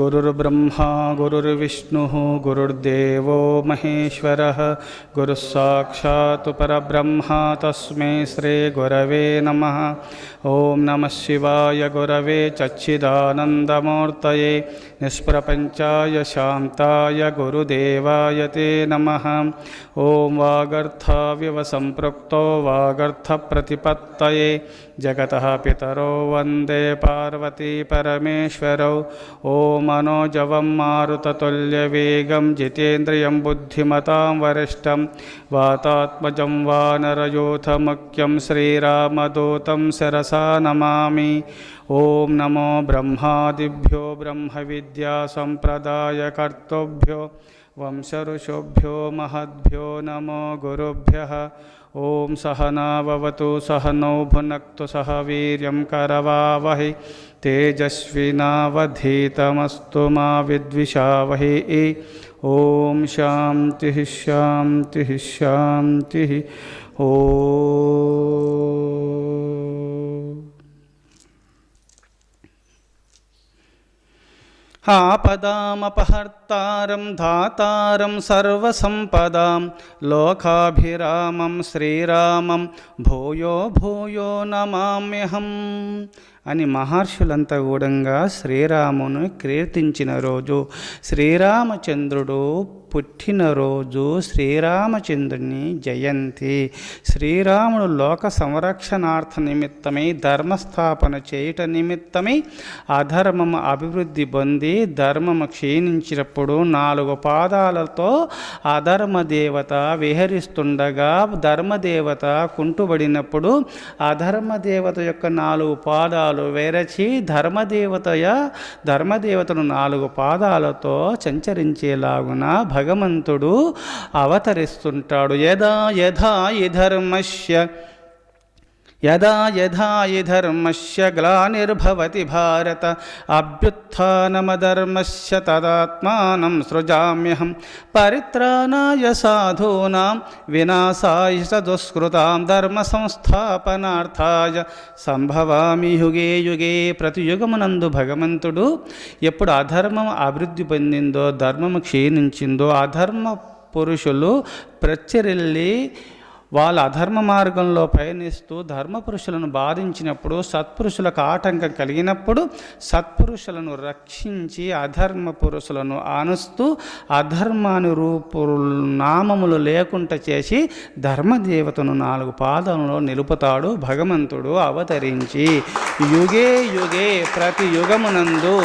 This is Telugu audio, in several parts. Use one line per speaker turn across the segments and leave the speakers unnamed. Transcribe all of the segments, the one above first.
गुरुर्ब्रह्मा गुरुर्विष्णुः गुरुर्देवो महेश्वरः गुरुस्साक्षात् परब्रह्म तस्मै श्री गुरवे नमः। ओं नमः शिवाय गुरवे सच्चिदानन्दमूर्तये निष्प्रपञ्चाय शान्ताय गुरुदेवाय ते नमः। ओं वागर्थाविव सम्पृक्तो वागर्थप्रतिपत्तये जगतः पितरो वन्दे पार्वती परमेश्वरौ। ओं मनोजवं मारुततुल्यवेगं जितेन्द्रियं बुद्धिमतां वरिष्ठं वातात्मजं वानरयूथमुख्यं श्रीरामदूतं शिरसा नमामि। ओं नमो ब्रह्मादिभ्यो ब्रह्मविद्यासम्प्रदायकर्तृभ्यो वंशऋषिभ्यो महद्भ्यो नमो गुरुभ्यः। ओं सहना भवतु सहनौ भुनक्तु सह वीर्यं करवावहै तेजस्विनावधीतमस्तु मा विद्विषावहै। ओं शान्तिः शान्तिः शान्तिः। आपदामपहर्तारं धातारं सर्वसंपदां लोकाभिरामं श्रीरामं भूयो भूयो नमाम्यहम् అని మహర్షులంతా కూడా శ్రీరామును కీర్తించిన రోజు, శ్రీరామచంద్రుడు పుట్టినరోజు, శ్రీరామచంద్రుని జయంతి. శ్రీరాముడు లోక సంరక్షణార్థ నిమిత్తమై ధర్మస్థాపన చేయుట నిమిత్తమై అధర్మము అభివృద్ధి పొంది ధర్మము క్షీణించినప్పుడు 4 పాదాలతో అధర్మదేవత విహరిస్తుండగా ధర్మదేవత కుంటుబడినప్పుడు అధర్మదేవత యొక్క 4 పాదాలు వేరచి ధర్మదేవతను 4 పాదాలతో సంచరించేలాగున భగవంతుడు అవతరిస్తుంటాడు. యదా యథా ధర్మస్య గ్లానిర్భవతి భారత అభ్యుత్థానమధర్మస్య తదాత్మానం సృజామ్యహం పరిత్రాణాయ సాధూనాం వినాశాయ చ దుష్కృతాం ధర్మ సంస్థాపనార్థాయ సంభవామి యుగే యుగే. ప్రతి యుగమునందు భగవంతుడు ఎప్పుడు అధర్మం అభివృద్ధి పొందిందో, ధర్మము క్షీణించిందో, అధర్మ పురుషులు ప్రచ్చరిల్లి వాళ్ళ అధర్మ మార్గంలో పయనిస్తూ ధర్మపురుషులను బాధించినప్పుడు, సత్పురుషులకు ఆటంకం కలిగినప్పుడు సత్పురుషులను రక్షించి అధర్మ పురుషులను ఆనుస్తూ అధర్మాను నామములు లేకుండా చేసి ధర్మదేవతను 4 పాదములలో నిలుపుతాడు భగవంతుడు అవతరించి. యుగే యుగే ప్రతి యుగమునందు,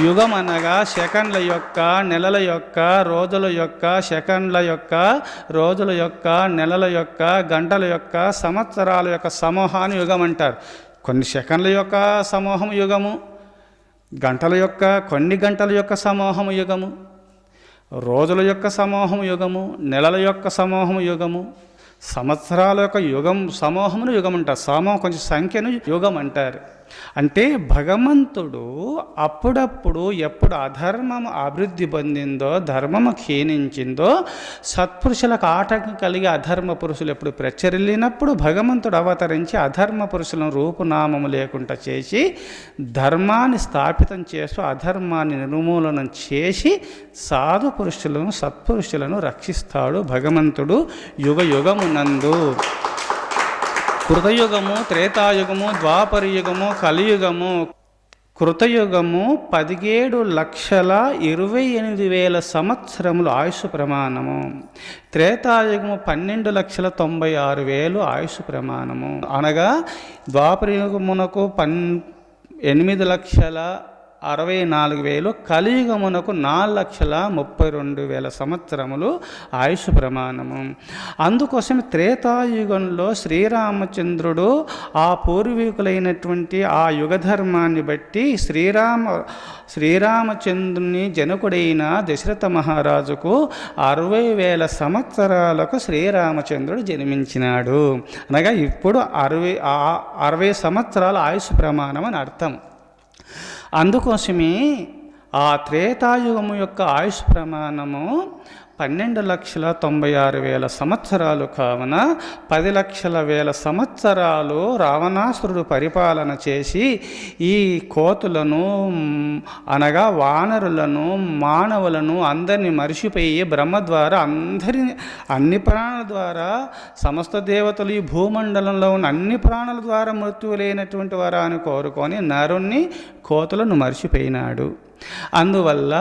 యుగమనగా సెకండ్ల యొక్క, నెలల యొక్క, రోజుల యొక్క, సెకండ్ల యొక్క, రోజుల యొక్క, నెలల యొక్క, గంటల యొక్క, సంవత్సరాల యొక్క సమూహాన్ని యుగం అంటారు. కొన్ని సెకండ్ల యొక్క సమూహం యుగము, గంటల యొక్క కొన్ని గంటల యొక్క సమూహము యుగము, రోజుల యొక్క సమూహము యుగము, నెలల యొక్క సమూహము యుగము, సంవత్సరాల యొక్క యుగం సమూహమును యుగం అంటారు. సమూహం కొంచెం సంఖ్యను యుగం అంటారు. అంటే భగవంతుడు అప్పుడప్పుడు ఎప్పుడు అధర్మము అభివృద్ధి పొందిందో, ధర్మము క్షీణించిందో, సత్పురుషులకు ఆటంకం కలిగి అధర్మ పురుషులు ఎప్పుడు ప్రచరిల్లినప్పుడు భగవంతుడు అవతరించి అధర్మ పురుషులను రూపునామము లేకుండా చేసి ధర్మాన్ని స్థాపితం చేస్తూ అధర్మాన్ని నిర్మూలన చేసి సాధు పురుషులను, సత్పురుషులను రక్షిస్తాడు భగవంతుడు యుగ యుగమునందు. కృతయుగము, త్రేతాయుగము, ద్వాపరయుగము, కలియుగము. కృతయుగము 17,28,000 సంవత్సరములు ఆయుష్ ప్రమాణము. త్రేతాయుగము 12,96,000 ఆయుష్ ప్రమాణము. అనగా ద్వాపరయుగమునకు 8,64,000, కలియుగమునకు 4,32,000 సంవత్సరములు ఆయుష్ ప్రమాణము. అందుకోసం త్రేతాయుగంలో శ్రీరామచంద్రుడు ఆ పూర్వీకులైనటువంటి ఆ యుగధర్మాన్ని బట్టి శ్రీరామచంద్రుని జనకుడైన దశరథ మహారాజుకు 60,000 సంవత్సరాలకు శ్రీరామచంద్రుడు జన్మించినాడు. అనగా ఇప్పుడు 60 సంవత్సరాల ఆయుష్ ప్రమాణం అని అర్థం. అందుకోసమే ఆ త్రేతాయుగము యొక్క ఆయుష్ ప్రమాణము 12,96,000 సంవత్సరాలు కావున 10,00,000 సంవత్సరాలు రావణాసురుడు పరిపాలన చేసి ఈ కోతులను అనగా వానరులను మానవులను అందరినీ మరిచిపోయి బ్రహ్మ ద్వారా అన్ని ప్రాణుల ద్వారా సమస్త దేవతలు ఈ భూమండలంలో ఉన్న అన్ని ప్రాణుల ద్వారా మృత్యువు లేనటువంటి వారా అని కోరుకొని నరుణ్ణి కోతులను మరిచిపోయినాడు. అందువల్ల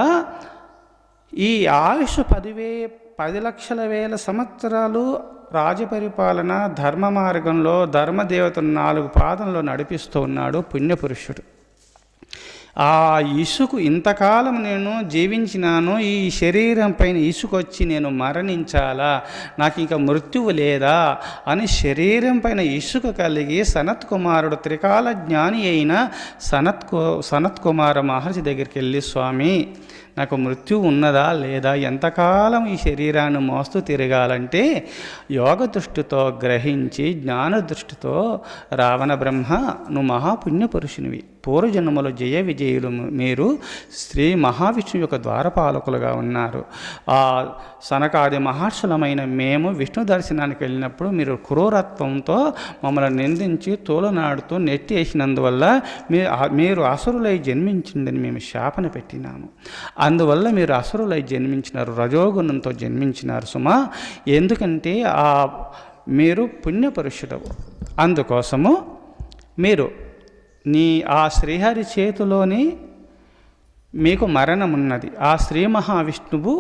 ఈ ఆయుష్ 10,00,000 సంవత్సరాలు రాజపరిపాలన ధర్మ మార్గంలో ధర్మదేవతను 4 పాదంలో నడిపిస్తూ ఉన్నాడు పుణ్యపురుషుడు. ఆ ఇసుకు ఇంతకాలం నేను జీవించినాను, ఈ శరీరం పైన ఇసుకొచ్చి నేను మరణించాలా, నాకు ఇంకా మృత్యువు లేదా అని శరీరం పైన ఇసుక కలిగి సనత్కుమారుడు త్రికాల జ్ఞాని అయిన సనత్కుమార మహర్షి దగ్గరికి వెళ్ళి, స్వామి నాకు మృత్యువు ఉన్నదా లేదా, ఎంతకాలం ఈ శరీరాన్ని మోస్తూ తిరగాలంటే యోగ దృష్టితో గ్రహించి జ్ఞాన దృష్టితో రావణ బ్రహ్మ నువ్వు మహాపుణ్యపురుషునివి, పూర్వజన్మలో జయ విజయులు మీరు శ్రీ మహావిష్ణువు యొక్క ద్వారపాలకులుగా ఉన్నారు. ఆ సనకాది మహర్షులమైన మేము విష్ణు దర్శనానికి వెళ్ళినప్పుడు మీరు క్రూరత్వంతో మమ్మల్ని నిందించి తోలనాడుతూ నెట్టేసినందువల్ల మీరు అసురులై జన్మించిందని మేము శాపన పెట్టినాము. అందువల్ల మీరు అసురులై జన్మించినారు, రజోగుణంతో జన్మించినారు సుమా. ఎందుకంటే మీరు పుణ్యపురుషుడవు. అందుకోసము మీరు ఆ శ్రీహరి చేతిలోని మీకు మరణం ఉన్నది. ఆ శ్రీ మహావిష్ణువు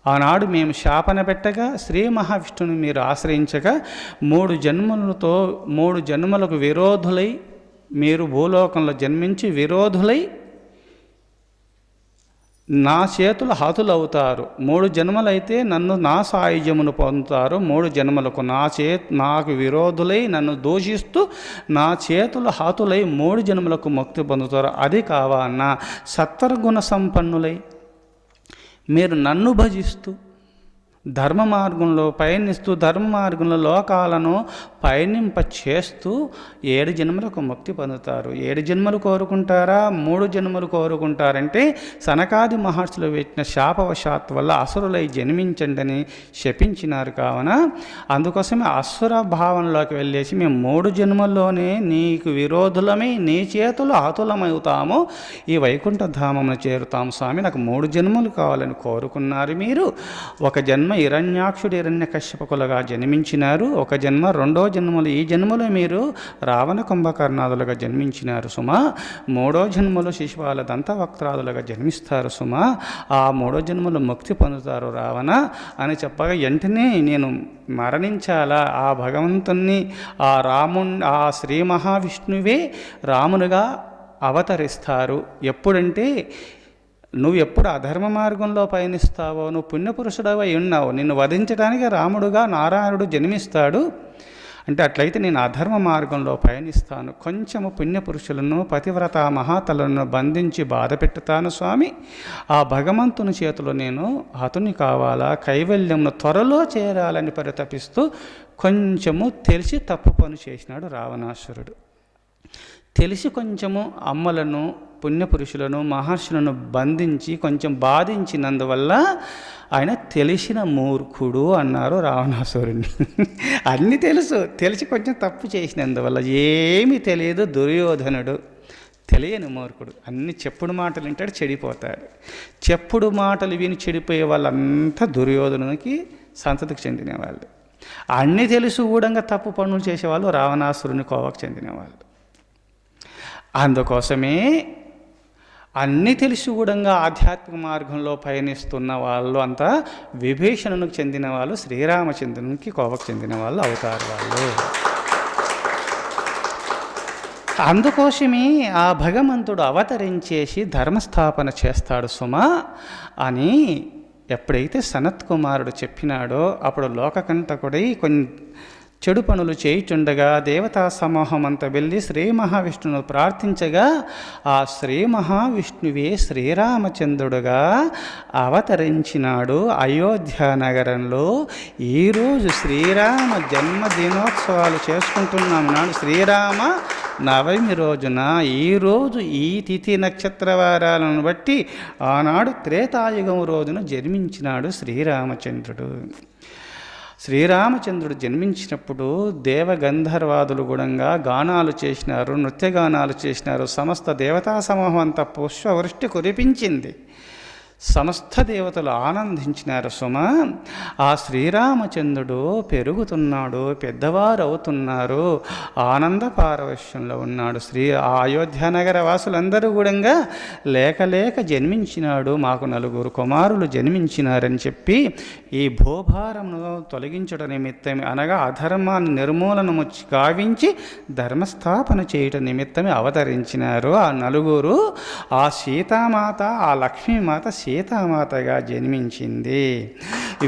ఆనాడు మేము శాపన పెట్టగా శ్రీ మహావిష్ణువుని మీరు ఆశ్రయించగా 3 జన్మలకు విరోధులై మీరు భూలోకంలో జన్మించి విరోధులై నా చేతులు హతులవుతారు. 3 జన్మలైతే నా సాయుధ్యమును పొందుతారు. 3 జన్మలకు నాకు విరోధులై నన్ను దూషిస్తూ నా చేతులు హతులై 3 జన్మలకు ముక్తి పొందుతారు. అది కావాలన్నా సత్వగుణ సంపన్నులై మీరు నన్ను భజిస్తూ ధర్మ మార్గంలో పయనిస్తూ ధర్మ మార్గంలో లోకాలను పయనింప చేస్తూ 7 జన్మలకు ముక్తి పొందుతారు. 7 జన్మలు కోరుకుంటారా 3 జన్మలు కోరుకుంటారంటే సనకాది మహర్షులు పెట్టిన శాపవశాత్ వల్ల అసురులై జన్మించండి శపించినారు. కావున అందుకోసమే అసుర భావంలోకి వెళ్ళేసి మేము 3 జన్మల్లోనే నీకు విరోధులమై నీ చేతులు హతులమవుతాము, ఈ వైకుంఠ ధామమును చేరుతాము స్వామి, నాకు 3 జన్మలు కావాలని కోరుకున్నారు. మీరు ఒక జన్మ హిరణ్యాక్షుడు హిరణ్యకశ్యపకులుగా జన్మించినారు, ఒక జన్మ 2వ జన్మలు ఈ జన్మలో మీరు రావణ కుంభకర్ణాదులుగా జన్మించినారు సుమా. 3వ జన్మలో శిశుపాల దంతవక్త్రాదులుగా జన్మిస్తారు సుమా. ఆ 3వ జన్మలో ముక్తి పొందుతారు రావణ అని చెప్పగా వెంటనే నేను మరణించాలా, ఆ భగవంతుణ్ణి ఆ శ్రీ మహావిష్ణువే రామునిగా అవతరిస్తారు. ఎప్పుడంటే నువ్వు ఎప్పుడు అధర్మ మార్గంలో పయనిస్తావో, నువ్వు పుణ్యపురుషుడవై ఉన్నావు, నిన్ను వధించడానికి రాముడుగా నారాయణుడు జన్మిస్తాడు. అంటే అట్లయితే నేను అధర్మ మార్గంలో పయనిస్తాను, కొంచెము పుణ్యపురుషులను పతివ్రత మహాతలను బంధించి బాధ పెట్టుతాను స్వామి. ఆ భగవంతుని చేతిలో నేను హతుని కావాలా, కైవల్యంను త్వరలో చేరాలని పరితపిస్తూ కొంచెము తెలిసి తప్పు పని చేసినాడు రావణాసురుడు. తెలిసి కొంచెము అమ్మలను పుణ్యపురుషులను మహర్షులను బంధించి కొంచెం బాధించినందువల్ల ఆయన తెలిసిన మూర్ఖుడు అన్నారు రావణాసురుడిని. అన్నీ తెలిసి కొంచెం తప్పు చేసినందువల్ల ఏమీ తెలియదు దుర్యోధనుడు, తెలియని మూర్ఖుడు. అన్ని చెప్పుడు మాటలు వింటాడు, చెడిపోతాడు. చెప్పుడు మాటలు విని చెడిపోయే వాళ్ళంతా దుర్యోధనునికి సంతతికి చెందినవాళ్ళు. అన్నీ తెలుసు ఊడంగా తప్పు పనులు చేసేవాళ్ళు రావణాసురుని కోవకు చెందినవాళ్ళు. అందుకోసమే అన్నీ తెలిసి కూడా ఆధ్యాత్మిక మార్గంలో పయనిస్తున్న వాళ్ళు అంతా విభీషణునికి చెందిన వాళ్ళు, శ్రీరామచంద్రునికి కోవకు చెందిన వాళ్ళు అవుతారు వాళ్ళు. అందుకోసమే ఆ భగవంతుడు అవతరించేసి ధర్మస్థాపన చేస్తాడు సుమా అని ఎప్పుడైతే సనత్కుమారుడు చెప్పినాడో అప్పుడు లోకకంటకుడై కొన్ని చెడు పనులు చేయుచుండగా దేవతా సమూహం అంతా వెళ్ళి శ్రీ మహావిష్ణువును ప్రార్థించగా ఆ శ్రీ మహావిష్ణువే శ్రీరామచంద్రుడుగా అవతరించినాడు అయోధ్య నగరంలో. ఈరోజు శ్రీరామ జన్మదినోత్సవాలు చేసుకుంటున్నాం. నాడు శ్రీరామ నవమి రోజున ఈరోజు ఈ తిథి నక్షత్ర వారాలను బట్టి ఆనాడు త్రేతాయుగం రోజున జన్మించినాడు శ్రీరామచంద్రుడు. శ్రీరామచంద్రుడు జన్మించినప్పుడు దేవగంధర్వాదులు గుణంగా గానాలు చేసినారు, నృత్యగానాలు చేసినారు. సమస్త దేవతా సమూహం అంతా పుష్పవృష్టి కురిపించింది. సమస్త దేవతలు ఆనందించినారు. సుమ, ఆ శ్రీరామచంద్రుడు పెరుగుతున్నాడు, పెద్దవారు అవుతున్నారు, ఆనంద పారవశ్యంలో ఉన్నాడు. అయోధ్యానగర వాసులందరూ కూడా లేక జన్మించినాడు, మాకు 4 కుమారులు జన్మించినారని చెప్పి ఈ భూభారమును తొలగించడం నిమిత్తమే, అనగా అధర్మాన్ని నిర్మూలనము గావించి ధర్మస్థాపన చేయటం నిమిత్తమే అవతరించినారు. ఆ 4 ఆ సీతామాత, ఆ లక్ష్మీమాత సీతామాతగా జన్మించింది.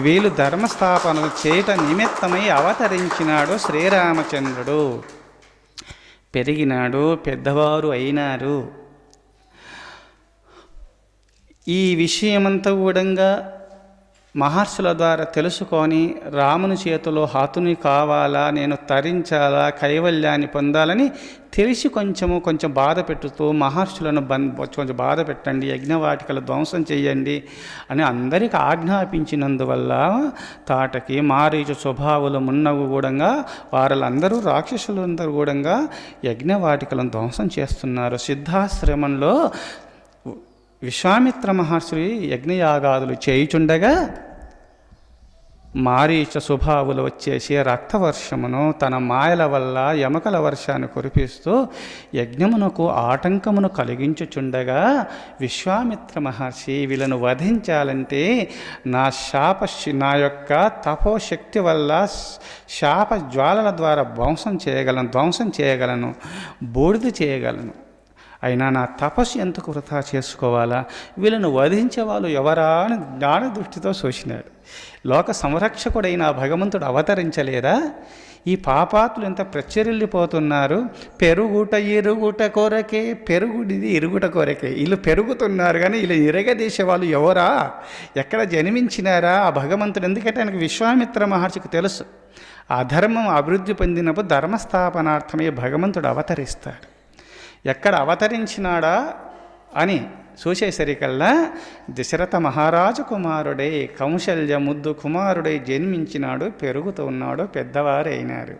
వీళ్ళు ధర్మస్థాపన చేయటం నిమిత్తమై అవతరించినాడు శ్రీరామచంద్రుడు. పెరిగినాడు, పెద్దవారు అయినారు. ఈ విషయమంతా కూడా మహర్షుల ద్వారా తెలుసుకొని రాముని చేతిలో హతుని కావాలా, నేను తరించాలా, కైవల్యాన్ని పొందాలని తెలిసి కొంచెం బాధ పెట్టుతూ మహర్షులను కొంచెం బాధ పెట్టండి, యజ్ఞవాటికలు ధ్వంసం చేయండి అని అందరికీ ఆజ్ఞాపించినందువల్ల తాటకి మారీచు స్వభావులు మున్నగు కూడా వారందరూ రాక్షసులందరూ కూడా యజ్ఞవాటికలను ధ్వంసం చేస్తున్నారు. సిద్ధాశ్రమంలో విశ్వామిత్ర మహర్షి యజ్ఞయాగాదులు చేయుచుండగా మారీచ స్వభావులు వచ్చేసి రక్తవర్షమును తన మాయల వల్ల యమకల వర్షాన్ని కురిపిస్తూ యజ్ఞమునకు ఆటంకమును కలిగించుచుండగా విశ్వామిత్ర మహర్షి వీళ్ళను వధించాలంటే నా యొక్క తపోశక్తి వల్ల శాప జ్వాలల ద్వారా ధ్వంసం చేయగలను, బూడిద చేయగలను. అయినా నా తపస్సు ఎందుకు వృధా చేసుకోవాలా, వీళ్ళను వధించే వాళ్ళు ఎవరా అని జ్ఞాన దృష్టితో చూసినాడు. లోక సంరక్షకుడైన భగవంతుడు అవతరించలేదా? ఈ పాపాత్ములు ఎంత ప్రచురిల్లిపోతున్నారు. ఇరుగుట కొరకే, పెరుగుడిది ఇరుగుట కొరకే. వీళ్ళు పెరుగుతున్నారు కానీ వీళ్ళు ఇరగదీసే వాళ్ళు ఎవరా, ఎక్కడ జన్మించినారా? ఆ భగవంతుడు ఎందుకంటే ఆయనకు విశ్వామిత్ర మహర్షికి తెలుసు, ఆ ధర్మం అభివృద్ధి పొందినప్పుడు ధర్మస్థాపనార్థమే భగవంతుడు అవతరిస్తాడు. ఎక్కడ అవతరించినాడా అని చూసేసరికల్లా దశరథ మహారాజు కుమారుడై కౌశల్య ముద్దు కుమారుడై జన్మించినాడు, పెరుగుతూ ఉన్నాడు, పెద్దవారైనారు.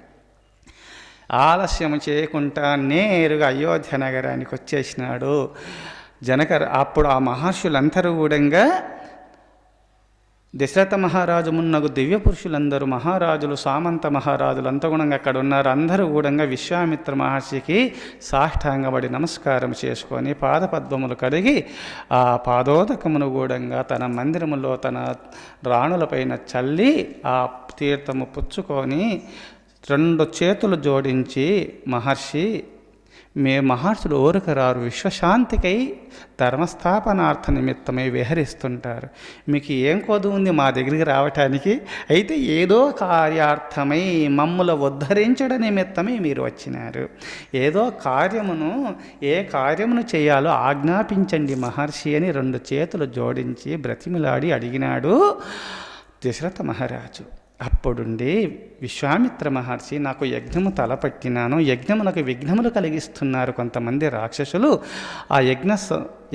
ఆలస్యం చేయకుండా నేరుగా అయోధ్య నగరానికి వచ్చేసినాడు. అప్పుడు ఆ మహర్షులందరూ కూడా దశరథ మహారాజు మున్నగు దివ్య పురుషులందరూ మహారాజులు, సామంత మహారాజులు అంతగుణంగా అక్కడ ఉన్నారు. అందరూ కూడా విశ్వామిత్ర మహర్షికి సాష్టాంగపడి నమస్కారం చేసుకొని పాదపద్మములు కడిగి ఆ పాదోదకమును కూడా తన మందిరములో తన రాణులపైన చల్లి ఆ తీర్థము పుచ్చుకొని 2 చేతులు జోడించి మహర్షులు ఓరుకరారు, విశ్వశాంతికై ధర్మస్థాపనార్థ నిమిత్తమై విహరిస్తుంటారు. మీకు ఏం కొదువు ఉంది మా దగ్గరికి రావటానికి? అయితే ఏదో కార్యార్థమై మమ్ముల ఉద్ధరించడ నిమిత్తమై మీరు వచ్చినారు. ఏ కార్యమును చేయాలో ఆజ్ఞాపించండి మహర్షి అని 2 చేతులు జోడించి బ్రతిమిలాడి అడిగినాడు దశరథ మహారాజు. అప్పుడుండి విశ్వామిత్ర మహర్షి, నాకు యజ్ఞము తలపట్టినాను, యజ్ఞములకు విఘ్నములు కలిగిస్తున్నారు కొంతమంది రాక్షసులు, ఆ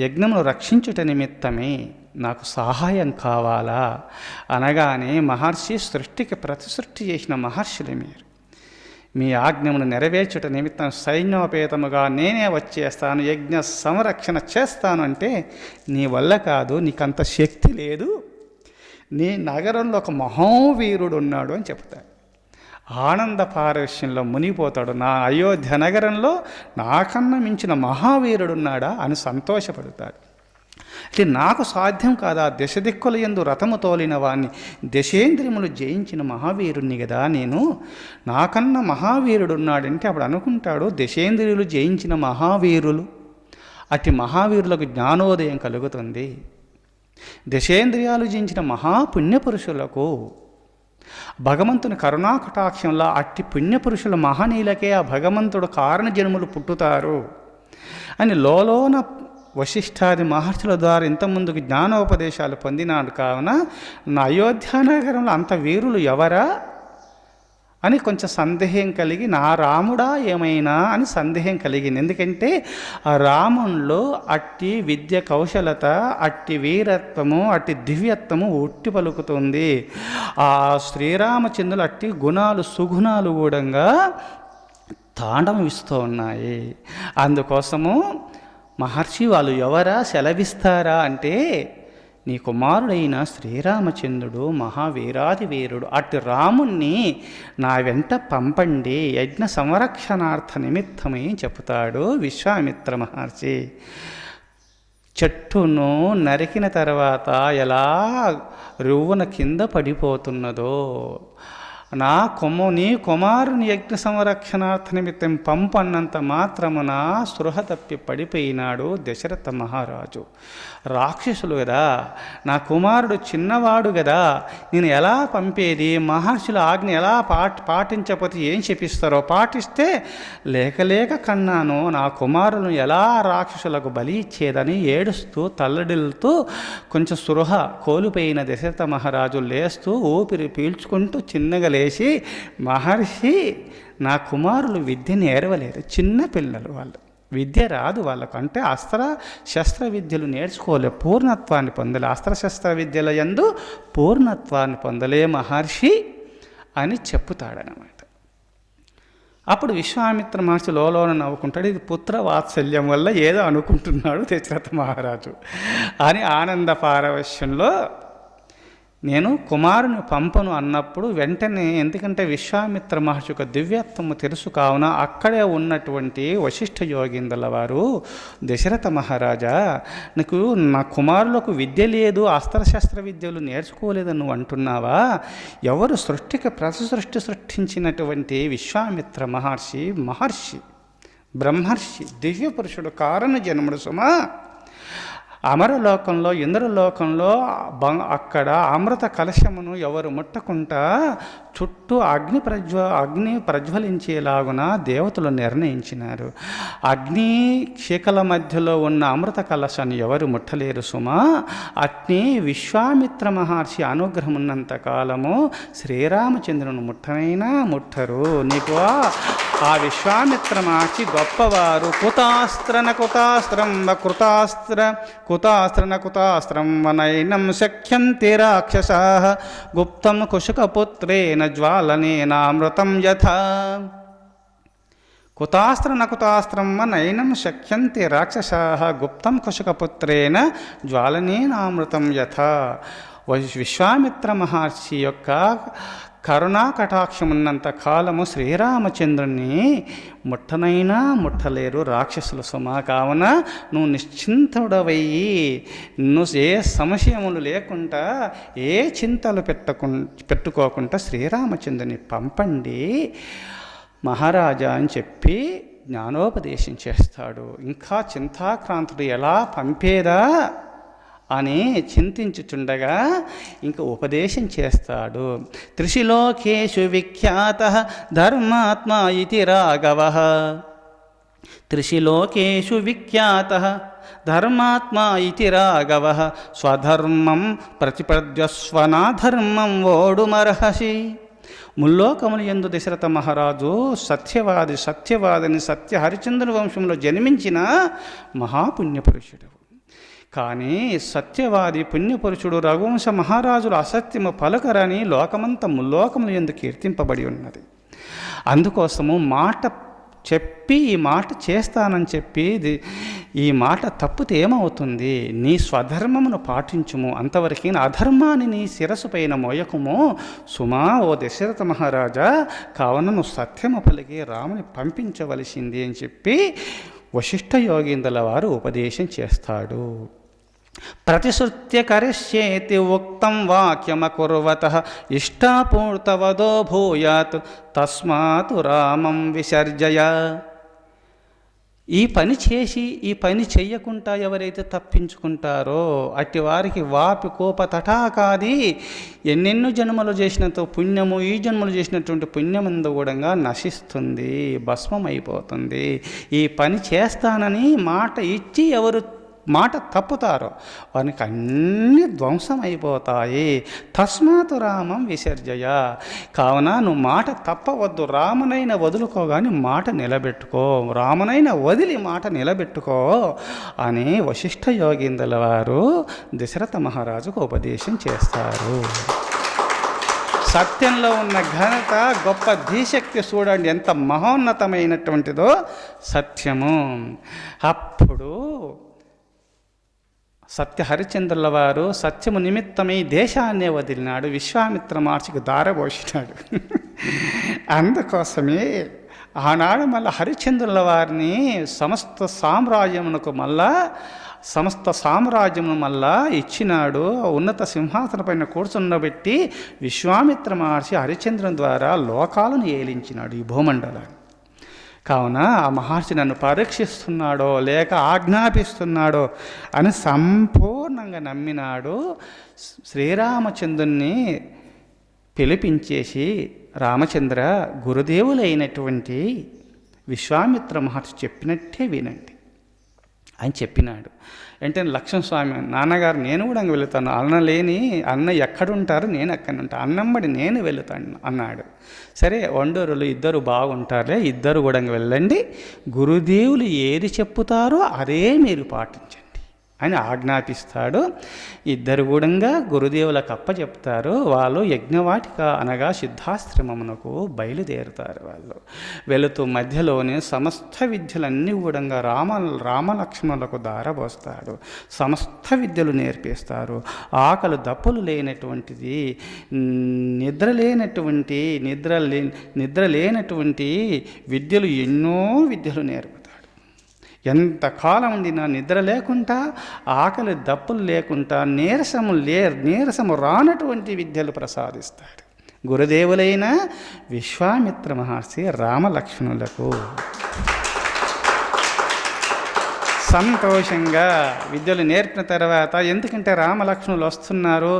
యజ్ఞమును రక్షించుట నిమిత్తమే నాకు సహాయం కావాలా అనగానే మహర్షి సృష్టికి ప్రతిసృష్టి చేసిన మహర్షులు మీరు, మీ ఆజ్ఞమును నెరవేర్చుట నిమిత్తం సైన్యోపేతముగా నేనే వచ్చేస్తాను, యజ్ఞ సంరక్షణ చేస్తాను అంటే నీ వల్ల కాదు, నీకంత శక్తి లేదు, నీ నగరంలో ఒక మహావీరుడు ఉన్నాడు అని చెప్తాడు. ఆనంద పారవశ్యంలో మునిగిపోతాడు. నా అయోధ్య నగరంలో నాకన్నా మించిన మహావీరుడు ఉన్నాడా అని సంతోషపడతాడు. అంటే నాకు సాధ్యం కాదా, దశదిక్కుల యందు రథము తోలిన వాణ్ణి, దశేంద్రియములు జయించిన మహావీరుణ్ణి కదా నేను, నాకన్నా మహావీరుడు ఉన్నాడంటే అప్పుడు అనుకుంటాడు దశేంద్రియులు జయించిన మహావీరులు, అట్టి మహావీరులకు జ్ఞానోదయం కలుగుతుంది. దశేంద్రియాలు జయించిన మహాపుణ్యపురుషులకు భగవంతుని కరుణాకటాక్షంలో అట్టి పుణ్యపురుషుల మహనీయులకే ఆ భగవంతుడు కారణజన్ములు పుట్టుతారు అని లోలోన వశిష్ఠాది మహర్షుల ద్వారా ఇంతకుముందుకు జ్ఞానోపదేశాలు పొందినాడు. కావున నా అయోధ్యానగరంలో అంత వీరులు ఎవరా అని కొంచెం సందేహం కలిగి, నా రాముడా ఏమైనా అని సందేహం కలిగింది. ఎందుకంటే ఆ రామునిలో అట్టి విద్య కౌశలత, అట్టి వీరత్వము, అట్టి దివ్యత్వము ఉట్టి పలుకుతుంది. ఆ శ్రీరామచంద్రులు అట్టి గుణాలు సుగుణాలు కూడా తాండవం ఇస్తూ ఉన్నాయి. అందుకోసము మహర్షి వాళ్ళు ఎవరా సెలవిస్తారా అంటే, నీ కుమారుడైన శ్రీరామచంద్రుడు మహావీరాది వీరుడు, అటు రాముణ్ణి నా వెంట పంపండి యజ్ఞ సంరక్షణార్థ నిమిత్తమై చెబుతాడు విశ్వామిత్ర మహర్షి. చెట్టును నరికిన తర్వాత ఎలా రువ్వున కింద పడిపోతున్నదో, నీ కుమారుని యజ్ఞ సంరక్షణార్థ నిమిత్తం పంపన్నంత మాత్రమున స్పృహ తప్పి పడిపోయినాడు దశరథ మహారాజు. రాక్షసులు కదా, నా కుమారుడు చిన్నవాడు కదా, నేను ఎలా పంపేది? మహర్షుల ఆజ్ఞ ఎలా పాటించకపోతే ఏం చెప్పిస్తారో, పాటిస్తే లేక కన్నాను, నా కుమారులను ఎలా రాక్షసులకు బలి ఇచ్చేదని ఏడుస్తూ తల్లడిల్లుతూ కొంచెం స్పృహ కోల్పోయిన దశరథ మహారాజు లేస్తూ ఊపిరి పీల్చుకుంటూ చిన్నగా లేచి, మహర్షి నా కుమారులు విద్య నేర్వలేరు, చిన్న పిల్లలు, వాళ్ళు విద్య రాదు వాళ్ళకు, అంటే అస్త్ర శస్త్ర విద్యలు నేర్చుకోలే, పూర్ణత్వాన్ని పొందలే, అస్త్రశస్త్ర విద్యల యందు పూర్ణత్వాన్ని పొందలే మహర్షి అని చెప్పుతాడనమాట. అప్పుడు విశ్వామిత్ర మహర్షి లోలోన నవ్వుకుంటాడు, ఇది పుత్ర వాత్సల్యం వల్ల ఏదో అనుకుంటున్నాడు దశరథ మహారాజు అని ఆనంద పారవశ్యంలో, నేను కుమారుని పంపను అన్నప్పుడు వెంటనే, ఎందుకంటే విశ్వామిత్ర మహర్షి యొక్క దివ్యత్వము తెలుసు కావున అక్కడే ఉన్నటువంటి వశిష్ఠ యోగీంద్రుల వారు, దశరథ మహారాజా నీకు నా కుమారులకు విద్య లేదు, అస్త్రశస్త్ర విద్యలు నేర్చుకోలేదని నువ్వు అంటున్నావా? ఎవరు సృష్టించినటువంటి విశ్వామిత్ర మహర్షి బ్రహ్మర్షి దివ్య పురుషుడు, కారణ జన్ముడు సుమా. అమరలోకంలో ఇంద్రలోకంలో అక్కడ అమృత కలశమును ఎవరు ముట్టకుండా చుట్టూ అగ్ని ప్రజ్వలించేలాగున దేవతలు నిర్ణయించినారు. అగ్ని శిఖల మధ్యలో ఉన్న అమృత కలశాన్ని ఎవరు ముట్టలేరు సుమా. అగ్ని విశ్వామిత్ర మహర్షి అనుగ్రహం ఉన్నంత కాలము శ్రీరామచంద్రుని ముట్టనైనా ముట్టరు. నీకు ఆ విశ్వామిత్ర మహర్షి గొప్పవారు. కుతాస్త్రం వనైనం శక్యంతి రాక్షసాః గుప్తం కుశుకపుత్రేణ జ్వాలనేనామృతం యథా. కుతాస్త్రం వనైనం శక్యంతి రాక్షసాః గుప్తం కుశుకపుత్రేణ జ్వాలనేనామృతం యథా. విశ్వామిత్ర మహర్షి యొక్క కరుణా కటాక్షం ఉన్నంత కాలము శ్రీరామచంద్రుని ముట్టనైనా ముట్టలేరు రాక్షసుల సుమా. కావున నువ్వు నిశ్చింతుడవయ్యి, నువ్వు ఏ సంశయములు లేకుండా, ఏ చింతలు పెట్టుకోకుండా శ్రీరామచంద్రుని పంపండి మహారాజా అని చెప్పి జ్ఞానోపదేశం చేస్తాడు. ఇంకా చింతాక్రాంతుడు ఎలా పంపేదా అని చింతించుచుండగా ఇంకా ఉపదేశం చేస్తాడు. త్రిశిలోకేషు విఖ్యాత ధర్మాత్మా ఇతి రాఘవః. త్రిశిలోకేషు విఖ్యాత ధర్మాత్మా ఇతి రాఘవః. స్వధర్మం ప్రతిపద్యస్వనాధర్మం వోడుమర్హసి. ముల్లోకములు యందు దశరథ మహారాజు సత్యవాదిని సత్య హరిచంద్ర వంశంలో జన్మించిన మహాపుణ్యపురుషుడు. కానీ సత్యవాది పుణ్యపురుషుడు రఘువంశ మహారాజులు అసత్యము పలకరని లోకమంతా ముల్లోకములు యందు కీర్తింపబడి ఉన్నది. అందుకోసము మాట చెప్పి ఈ మాట చేస్తానని చెప్పి ఈ మాట తప్పితే ఏమవుతుంది? నీ స్వధర్మమును పాటించుము, అంతవరకు అధర్మాన్ని నీ శిరస్సు పైన మోయకుము సుమా ఓ దశరథ మహారాజా. కావున నువ్వు సత్యము పలికి రాముని పంపించవలసింది అని చెప్పి వశిష్ఠ యోగీంద్రుల వారు ఉపదేశం చేస్తాడు. ప్రతిశ్రుత్య కరిష్యేతి ఉక్తం వాక్యమకుర్వతః ఇష్టాపూర్తవదో భూయాత్ తస్మాత్ రామం విసర్జయ. ఈ పని చేసి ఈ పని చెయ్యకుండా ఎవరైతే తప్పించుకుంటారో అట్టి వారికి వాపి కోప తటాకాది ఎన్నెన్నో జన్మలు చేసినంత పుణ్యము, ఈ జన్మలు చేసినటువంటి పుణ్యమందు కూడా నశిస్తుంది, భస్మం అయిపోతుంది. ఈ పని చేస్తానని మాట ఇచ్చి ఎవరు మాట తప్పుతారో వారికి అన్నీ ధ్వంసం అయిపోతాయి. తస్మాత్ రామం విసర్జయ. కావున నువ్వు మాట తప్పవద్దు, రామునైనా వదులుకోగాని మాట నిలబెట్టుకో, రామునైనా వదిలి మాట నిలబెట్టుకో అని వశిష్ఠ యోగీంద్రుల వారు దశరథ మహారాజుకు ఉపదేశం చేస్తారు. సత్యంలో ఉన్న ఘనత, గొప్ప ధీశక్తి చూడండి ఎంత మహోన్నతమైనటువంటిదో సత్యము. అప్పుడు సత్య హరిశ్చంద్రుల వారు సత్యము నిమిత్తమై దేశాన్నే వదిలినాడు, విశ్వామిత్ర మహర్షికి దారబోసినాడు. అందుకోసమే ఆనాడు మళ్ళీ హరిశ్చంద్రుల వారిని సమస్త సామ్రాజ్యమును మళ్ళా ఇచ్చినాడు. ఉన్నత సింహాసన పైన కూర్చుండబెట్టి విశ్వామిత్ర మహర్షి హరిశ్చంద్రుని ద్వారా లోకాలను ఏలించినాడు, ఈ భూమండలాన్ని. కావున ఆ మహర్షి నన్ను పరీక్షిస్తున్నాడో లేక ఆజ్ఞాపిస్తున్నాడో అని సంపూర్ణంగా నమ్మినాడు. శ్రీరామచంద్రుణ్ణి పిలిపించేసి, రామచంద్ర, గురుదేవులైనటువంటి విశ్వామిత్ర మహర్షి చెప్పినట్టే వినండి అని చెప్పినాడు. అంటే లక్ష్మణస్వామి, నాన్నగారు నేను కూడా వెళుతాను, అన్న ఎక్కడుంటారు నేను ఎక్కడ ఉంటాను, అన్నంబడి నేను వెళుతాను అన్నాడు. సరే, వండూరులు ఇద్దరు బాగుంటారులే, ఇద్దరు కూడా వెళ్ళండి, గురుదేవులు ఏది చెప్పుతారో అదే మీరు పాటించండి అని ఆజ్ఞాపిస్తాడు. ఇద్దరు కూడా గురుదేవులకు అప్పచెప్తారు. వాళ్ళు యజ్ఞవాటిక అనగా సిద్ధాశ్రమమునకు బయలుదేరుతారు. వాళ్ళు వెళుతూ మధ్యలోనే సమస్త విద్యలన్నీ కూడా రామలక్ష్మణులకు దారబోస్తాడు. సమస్త విద్యలు నేర్పిస్తారు. ఆకలి దప్పులు లేనటువంటిది, నిద్ర లేనటువంటి విద్యలు, ఎన్నో విద్యలు నేర్పుతాడు. ఎంతకాలం ఉండినా నిద్ర లేకుండా, ఆకలి దప్పులు లేకుండా, నీరసము రానటువంటి విద్యలు ప్రసాదిస్తాడు గురుదేవులైన విశ్వామిత్ర మహర్షి రామలక్ష్మణులకు. సంతోషంగా విద్యలు నేర్పిన తర్వాత, ఎందుకంటే రామలక్ష్మణులు వస్తున్నారు,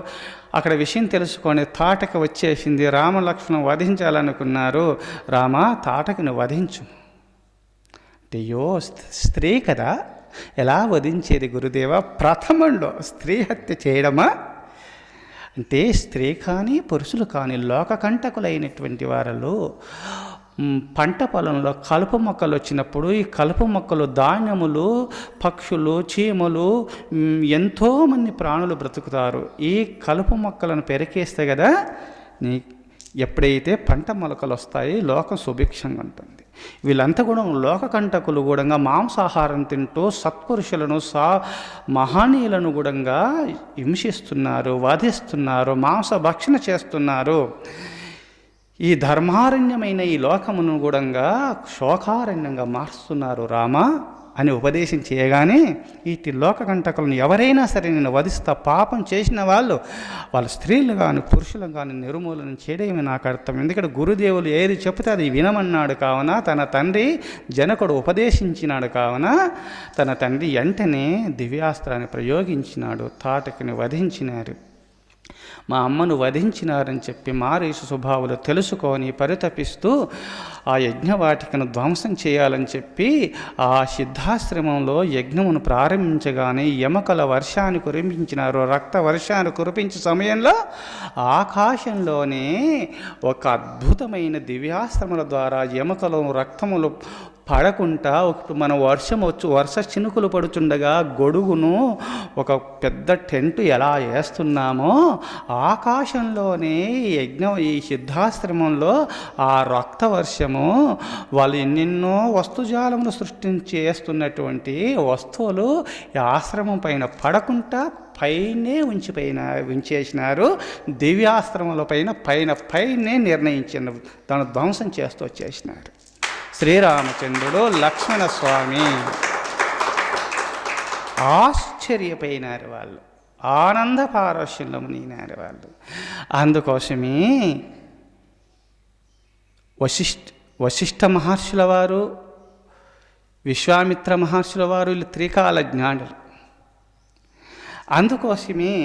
అక్కడ విషయం తెలుసుకొని తాటక వచ్చేసింది. రామలక్ష్మణులు వధించాలనుకున్నారు. రామ, తాటకను వధించు. అయ్యో, స్త్రీ కదా, ఎలా వధించేది గురుదేవ? ప్రథమంలో స్త్రీ హత్య చేయడమా అంటే, స్త్రీ కానీ పురుషులు కానీ లోకకంటకులైనటువంటి వారు పంట పొలంలో కలుపు మొక్కలు వచ్చినప్పుడు, ఈ కలుపు మొక్కలు, ధాన్యములు, పక్షులు, చీమలు, ఎంతోమంది ప్రాణులు బ్రతుకుతారు. ఈ కలుపు మొక్కలను పెరికేస్తే కదా ఎప్పుడైతే పంట మొలకలు వస్తాయి, లోకం సుభిక్షంగా ఉంటుంది. వీళ్ళంతా కూడా లోకకంటకులు కూడా మాంసాహారం తింటూ సత్పురుషులను, మహనీయులను కూడా హింసిస్తున్నారు, వధిస్తున్నారు, మాంసభక్షణ చేస్తున్నారు. ఈ ధర్మారణ్యమైన ఈ లోకమును కూడా శోకారణ్యంగా మారుస్తున్నారు రామ అని ఉపదేశం చేయగానే, ఇటు లోకకంటకులను ఎవరైనా సరే నేను వధిస్తా, పాపం చేసిన వాళ్ళ స్త్రీలు కానీ పురుషులు కానీ నిర్మూలన చేయడమే నాకు అర్థం. ఎందుకంటే గురుదేవులు ఏది చెప్తే అది వినమన్నాడు. కావున తన తండ్రి జనకుడు ఉపదేశించినాడు. కావున తన తండ్రి వెంటనే దివ్యాస్త్రాన్ని ప్రయోగించినాడు, తాటకిని వధించినారు. మా అమ్మను వధించినారని చెప్పి మారీసు స్వభావాలు తెలుసుకొని పరితపిస్తూ ఆ యజ్ఞవాటికను ధ్వంసం చేయాలని చెప్పి ఆ సిద్ధాశ్రమంలో యజ్ఞమును ప్రారంభించగానే ఎమకల వర్షాన్ని కురిపించినారు. రక్త వర్షాన్ని కురిపించే సమయంలో ఆకాశంలోనే ఒక అద్భుతమైన దివ్యాస్త్రముల ద్వారా ఎమకలు, రక్తములు పడకుండా, మన వర్ష చినుకులు పడుచుండగా గొడుగును ఒక పెద్ద టెంట్ ఎలా వేస్తున్నామో, ఆకాశంలోనే ఈ సిద్ధాశ్రమంలో ఆ రక్త వర్షము వాళ్ళు ఎన్నెన్నో వస్తుజాలమును సృష్టించి వేస్తున్నటువంటి వస్తువులు ఈ ఆశ్రమం పైన పడకుండా పైనే ఉంచేసినారు. దివ్యాశ్రమంలో పైనే నిర్ణయించిన దాన్ని ధ్వంసం చేస్తూ వచ్చేసినారు. శ్రీరామచంద్రుడు, లక్ష్మణస్వామి ఆశ్చర్యపోయినారు. వాళ్ళు ఆనంద పారవశ్యంలో మునిగినారు వాళ్ళు. అందుకోసమే వశిష్ఠ మహర్షుల వారు, విశ్వామిత్ర మహర్షుల వారు వీళ్ళు త్రికాల జ్ఞానులు. అందుకోసమే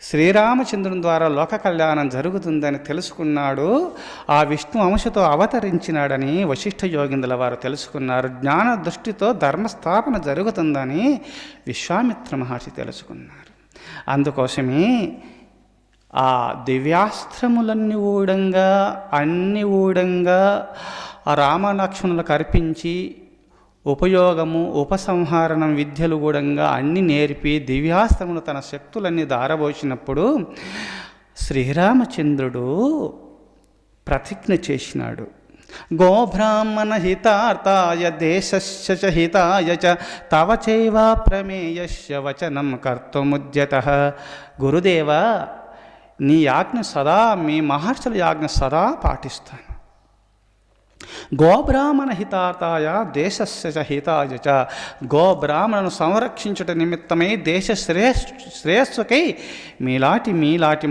శ్రీరామచంద్రుని ద్వారా లోక కళ్యాణం జరుగుతుందని తెలుసుకున్నాడు. ఆ విష్ణు అంశతో అవతరించినాడని వశిష్ఠ యోగిందుల వారు తెలుసుకున్నారు. జ్ఞాన దృష్టితో ధర్మస్థాపన జరుగుతుందని విశ్వామిత్ర మహర్షి తెలుసుకున్నారు. అందుకోసమే ఆ దివ్యాస్త్రములన్నీ అన్ని ఊడంగా ఆ రామలక్ష్మణులకు అర్పించి ఉపయోగము ఉపసంహరణం విద్యలు కూడా అన్ని నేర్పి దివ్యాస్త్రములు తన శక్తులన్నీ దారబోసినప్పుడు శ్రీరామచంద్రుడు ప్రతిజ్ఞ చేసినాడు. గోబ్రాహ్మణ హితార్థాయ దేశస్య చ హితాయ చ తవ చైవ ప్రమేయస్య వచనం కర్తుముద్యతః. గురుదేవా, నీ ఆజ్ఞ సదా, మీ మహర్షుల ఆజ్ఞ సదా పాటిస్తాను. గోబ్రాహ్మణ హితార్థాయ దేశస్య చ హితాయ చ. గోబ్రాహ్మణను సంరక్షించుట నిమిత్తమై దేశ శ్రేయస్సుకై మీలాటి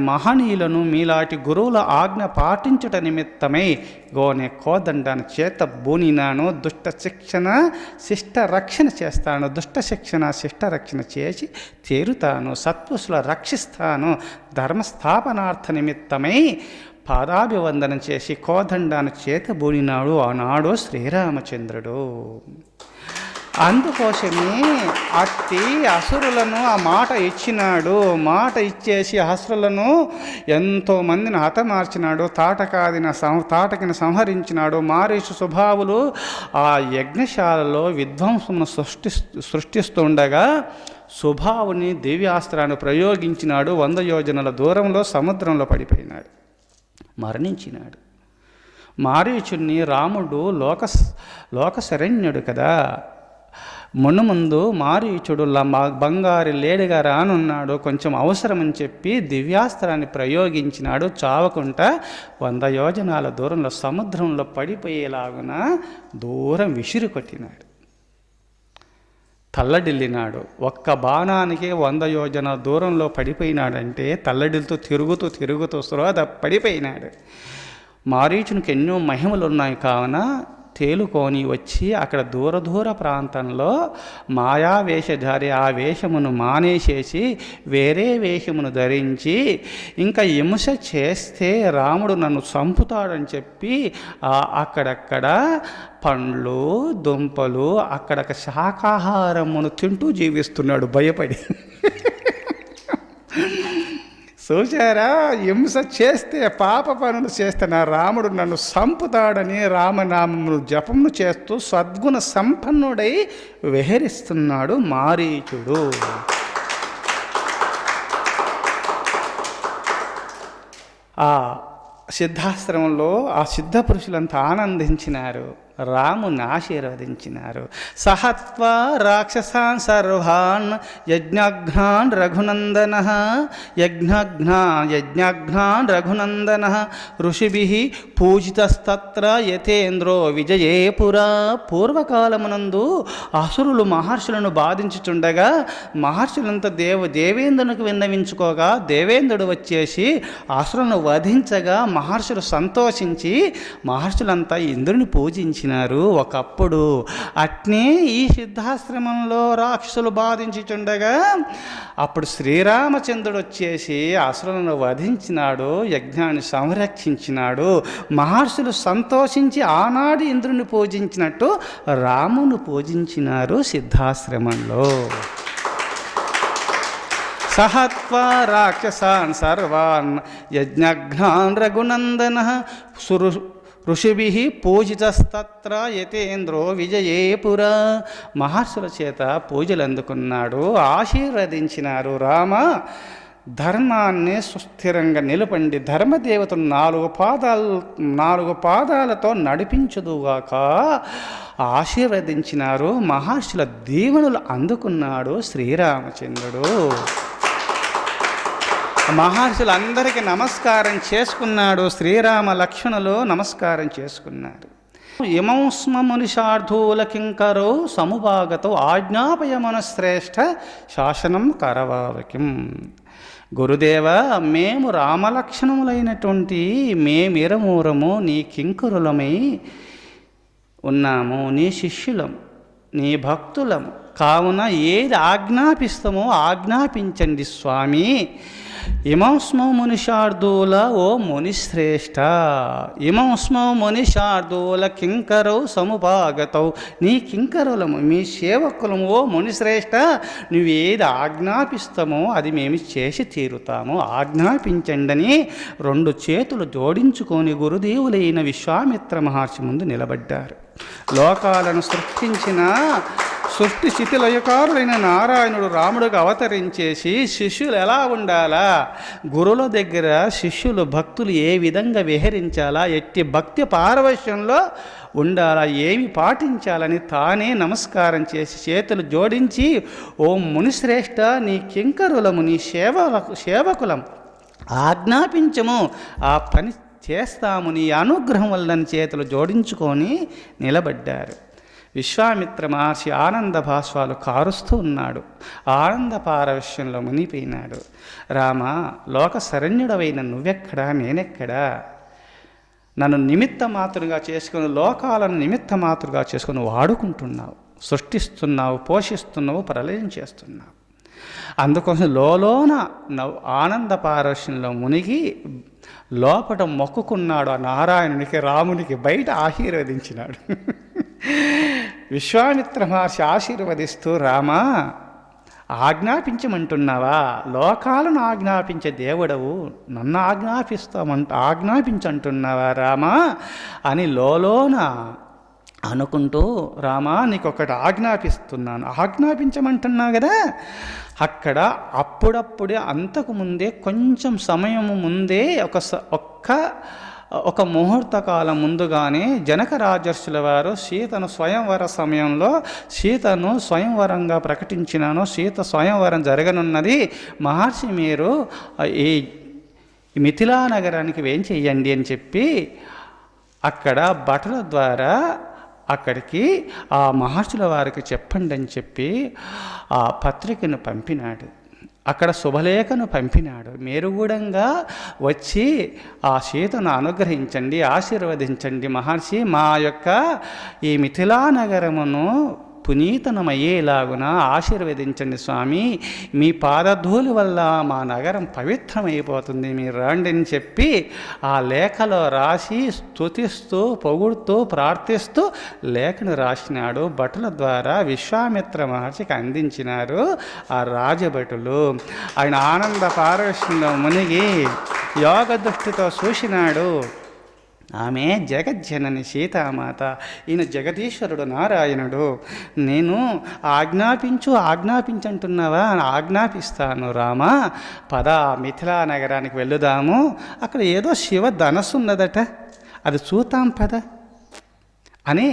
మహనీయులను మీలాటి గురువుల ఆజ్ఞ పాటించుట నిమిత్తమై గోనే కోదండాన్ని చేత బూనినాను. దుష్ట శిక్షణ శిష్ట రక్షణ చేస్తాను. దుష్ట శిక్షణ శిష్ట రక్షణ చేసి తీరుతాను. సత్పురుషుల రక్షిస్తాను. ధర్మస్థాపనార్థ నిమిత్తమై పాదాభివందనం చేసి కోదండాన్ని చేతబూనినాడు ఆనాడు శ్రీరామచంద్రుడు. అందుకోసమే అట్టి అసురులను ఆ మాట ఇచ్చినాడు. మాట ఇచ్చేసి అసురులను ఎంతోమందిని హతమార్చినాడు. తాటకిని సంహరించినాడు. మారీచు స్వభావులు ఆ యజ్ఞశాలలో విధ్వంసమును సృష్టిస్తుండగా స్వభావుని దివ్యాస్త్రాన్ని ప్రయోగించినాడు. 100 యోజనాల దూరంలో సముద్రంలో పడిపోయినాడు, మరణించినాడు. మారీచుని రాముడు లోక శరణ్యుడు కదా. మునుముందు మారీచుడు బంగారు లేడిగా రానున్నాడు, కొంచెం అవసరమని చెప్పి దివ్యాస్త్రాన్ని ప్రయోగించినాడు. చావకుండా 100 యోజనాల దూరంలో సముద్రంలో పడిపోయేలాగున దూరం విసిరి కొట్టినాడు. తల్లడిల్లినాడు. ఒక్క బాణానికే 100 యోజనాల దూరంలో పడిపోయినాడంటే తల్లడిల్తో తిరుగుతూ శ్రోధ పడిపోయినాడు. మారీచునికి ఎన్నో మహిమలు ఉన్నాయి కావున తేలుకొని వచ్చి అక్కడ దూర ప్రాంతంలో మాయావేషధారి ఆ వేషమును మానేసేసి వేరే వేషమును ధరించి ఇంకా హింస చేస్తే రాముడు నన్ను చంపుతాడని చెప్పి అక్కడక్కడ పండ్లు దుంపలు అక్కడక్క శాకాహారమును తింటూ జీవిస్తున్నాడు భయపడి. చూశారా, హింస చేస్తే పాప పనులు చేస్తే నా రాముడు నన్ను సంపుతాడని రామనామమును జపమును చేస్తూ సద్గుణ సంపన్నుడై విహరిస్తున్నాడు మారీచుడు. ఆ సిద్ధాశ్రమంలో ఆ సిద్ధ పురుషులంతా ఆనందించినారు, రాముని ఆశీర్వదించినారు. సహత్వా రాక్షసాన్ సర్వాన్ యజ్ఞఘ్నాన్ రఘునందనః యజ్ఞఘ్నాన్ రఘునందనః ఋషిభిః పూజితస్తత్ర యతేంద్రో విజయే పురా. పూర్వకాలమునందు అసురులు మహర్షులను బాధించుచుండగా మహర్షులంతా దేవేంద్రునికి విన్నవించుకోగా దేవేంద్రుడు వచ్చేసి అసురులను వధించగా మహర్షులు సంతోషించి మహర్షులంతా ఇంద్రుని పూజించి ఒకప్పుడు. అట్నే ఈ సిద్ధాశ్రమంలో రాక్షసులు బాధించుచుండగా అప్పుడు శ్రీరామచంద్రుడు వచ్చేసి అసురులను వధించినాడు, యజ్ఞాన్ని సంరక్షించినాడు. మహర్షులు సంతోషించి ఆనాడు ఇంద్రుని పూజించినట్టు రామును పూజించినారు సిద్ధాశ్రమంలో. సహత్వా రాక్షసాన్ సర్వాన్ యజ్ఞఘ్నాన్ రఘునందనః ఋషిభిః పూజితస్తత్ర యతేంద్రో విజయే పురా. మహర్షుల చేత పూజలు అందుకున్నాడు, ఆశీర్వదించినారు. రామ, ధర్మాన్ని సుస్థిరంగా నిలపండి, ధర్మదేవతను 4 పాదాలతో నడిపించుదుగాక ఆశీర్వదించినారు. మహర్షుల దీవెనలు అందుకున్నాడు శ్రీరామచంద్రుడు. మహర్షులందరికీ నమస్కారం చేసుకున్నాడు. శ్రీరామ లక్ష్మణులు నమస్కారం చేసుకున్నారు. ఇమం స్మ మునిషార్థూల కింకరో సముభాగతో ఆజ్ఞాపయమన శ్రేష్ఠ శాసనం కరవావకిం. గురుదేవ, మేము రామలక్షణములైనటువంటి మేమిరమూరము నీ కింకరులమై ఉన్నాము, నీ శిష్యులం, నీ భక్తులము. కావున ఏది ఆజ్ఞాపిస్తామో ఆజ్ఞాపించండి స్వామి. ఇమం స్మౌ మునిషార్దూల ఓ మునిశ్రేష్ఠ, ఇమం స్మౌ మునిషార్దూల కింకరౌ సముపాగతౌ, నీ కింకరులము మీ సేవకులము ఓ మునిశ్రేష్ఠ, నువ్వేది ఆజ్ఞాపిస్తామో అది మేము చేసి తీరుతాము, ఆజ్ఞాపించండని 2 చేతులు జోడించుకొని గురుదేవులైన విశ్వామిత్ర మహర్షి ముందు నిలబడ్డారు. లోకాలను సృష్టించిన సృష్టి స్థితి లయకారుడైన నారాయణుడు రాముడుగా అవతరించేసి శిష్యులు ఎలా ఉండాలా, గురువుల దగ్గర శిష్యులు భక్తులు ఏ విధంగా విహరించాలా, ఎట్టి భక్తి పారవశ్యంలో ఉండాలా, ఏమి పాటించాలని తానే నమస్కారం చేసి చేతులు జోడించి, ఓ మునిశ్రేష్ఠ, నీ కింకరులము నీ సేవకులం, ఆజ్ఞాపించము, ఆ పని చేస్తాము, నీ అనుగ్రహం వల్లని చేతులు జోడించుకొని నిలబడ్డారు. విశ్వామిత్ర మహర్షి ఆనంద భాష్పాలు కారుస్తూ ఉన్నాడు. ఆనంద పారవశ్యంలో మునిపోయినాడు. రామ, లోక శరణ్యుడవైన నువ్వెక్కడా, నేనెక్కడా? నన్ను నిమిత్త మాత్రుగా చేసుకుని, లోకాలను నిమిత్త మాత్రుగా చేసుకుని వాడుకుంటున్నావు, సృష్టిస్తున్నావు, పోషిస్తున్నావు, ప్రళయం చేస్తున్నావు. అందుకోసం లోన ఆనంద పారవశ్యంలో మునిగి లోపట మొక్కుకున్నాడు. ఆ నారాయణునికి, రామునికి బయట ఆశీర్వదించినాడు. విశ్వామిత్ర మహర్షి ఆశీర్వదిస్తూ, రామా, ఆజ్ఞాపించమంటున్నావా? లోకాలను ఆజ్ఞాపించే దేవుడవు, నన్ను ఆజ్ఞాపించంటున్నావా రామా అని లోన అనుకుంటూ, రామా, నీకొకటి ఆజ్ఞాపిస్తున్నాను, ఆజ్ఞాపించమంటున్నావు కదా. అక్కడ అప్పుడప్పుడే అంతకుముందే కొంచెం సమయం ముందే ఒక ముహూర్త కాలం ముందుగానే జనక రాజర్షుల వారు సీతను స్వయంవర సమయంలో సీతను స్వయంవరంగా ప్రకటించినాను, సీత స్వయంవరం జరగనున్నది, మహర్షి మీరు ఈ మిథిలా నగరానికి వేం చెయ్యండి అని చెప్పి అక్కడ భటుల ద్వారా అక్కడికి ఆ మహర్షుల వారికి చెప్పండి అని చెప్పి ఆ పత్రికను పంపినాడు. అక్కడ శుభలేఖను పంపినాడు. మీరు కూడా వచ్చి ఆ సీతను అనుగ్రహించండి, ఆశీర్వదించండి మహర్షి, మా యొక్క ఈ మిథిలా నగరమును పునీతనమయ్యేలాగున ఆశీర్వదించండి స్వామి, మీ పాదధూళి వల్ల మా నగరం పవిత్రమైపోతుంది, మీరు రండి అని చెప్పి ఆ లేఖలో రాసి స్తుతిస్తూ పొగుడుతూ ప్రార్థిస్తూ లేఖను రాసినాడు. భటుల ద్వారా విశ్వామిత్ర మహర్షికి అందించినారు ఆ రాజభటులు. ఆయన ఆనంద పారవశ్యంలో మునిగి యోగ దృష్టితో చూసినాడు. ఆమె జగజ్జనని సీతామాత, ఈయన జగదీశ్వరుడు నారాయణుడు. నేను ఆజ్ఞాపించంటున్నావా? ఆజ్ఞాపిస్తాను రామా, పద మిథిలా నగరానికి వెళ్ళుదాము, అక్కడ ఏదో శివ ధనస్సు ఉన్నదట, అది చూతాం పద అని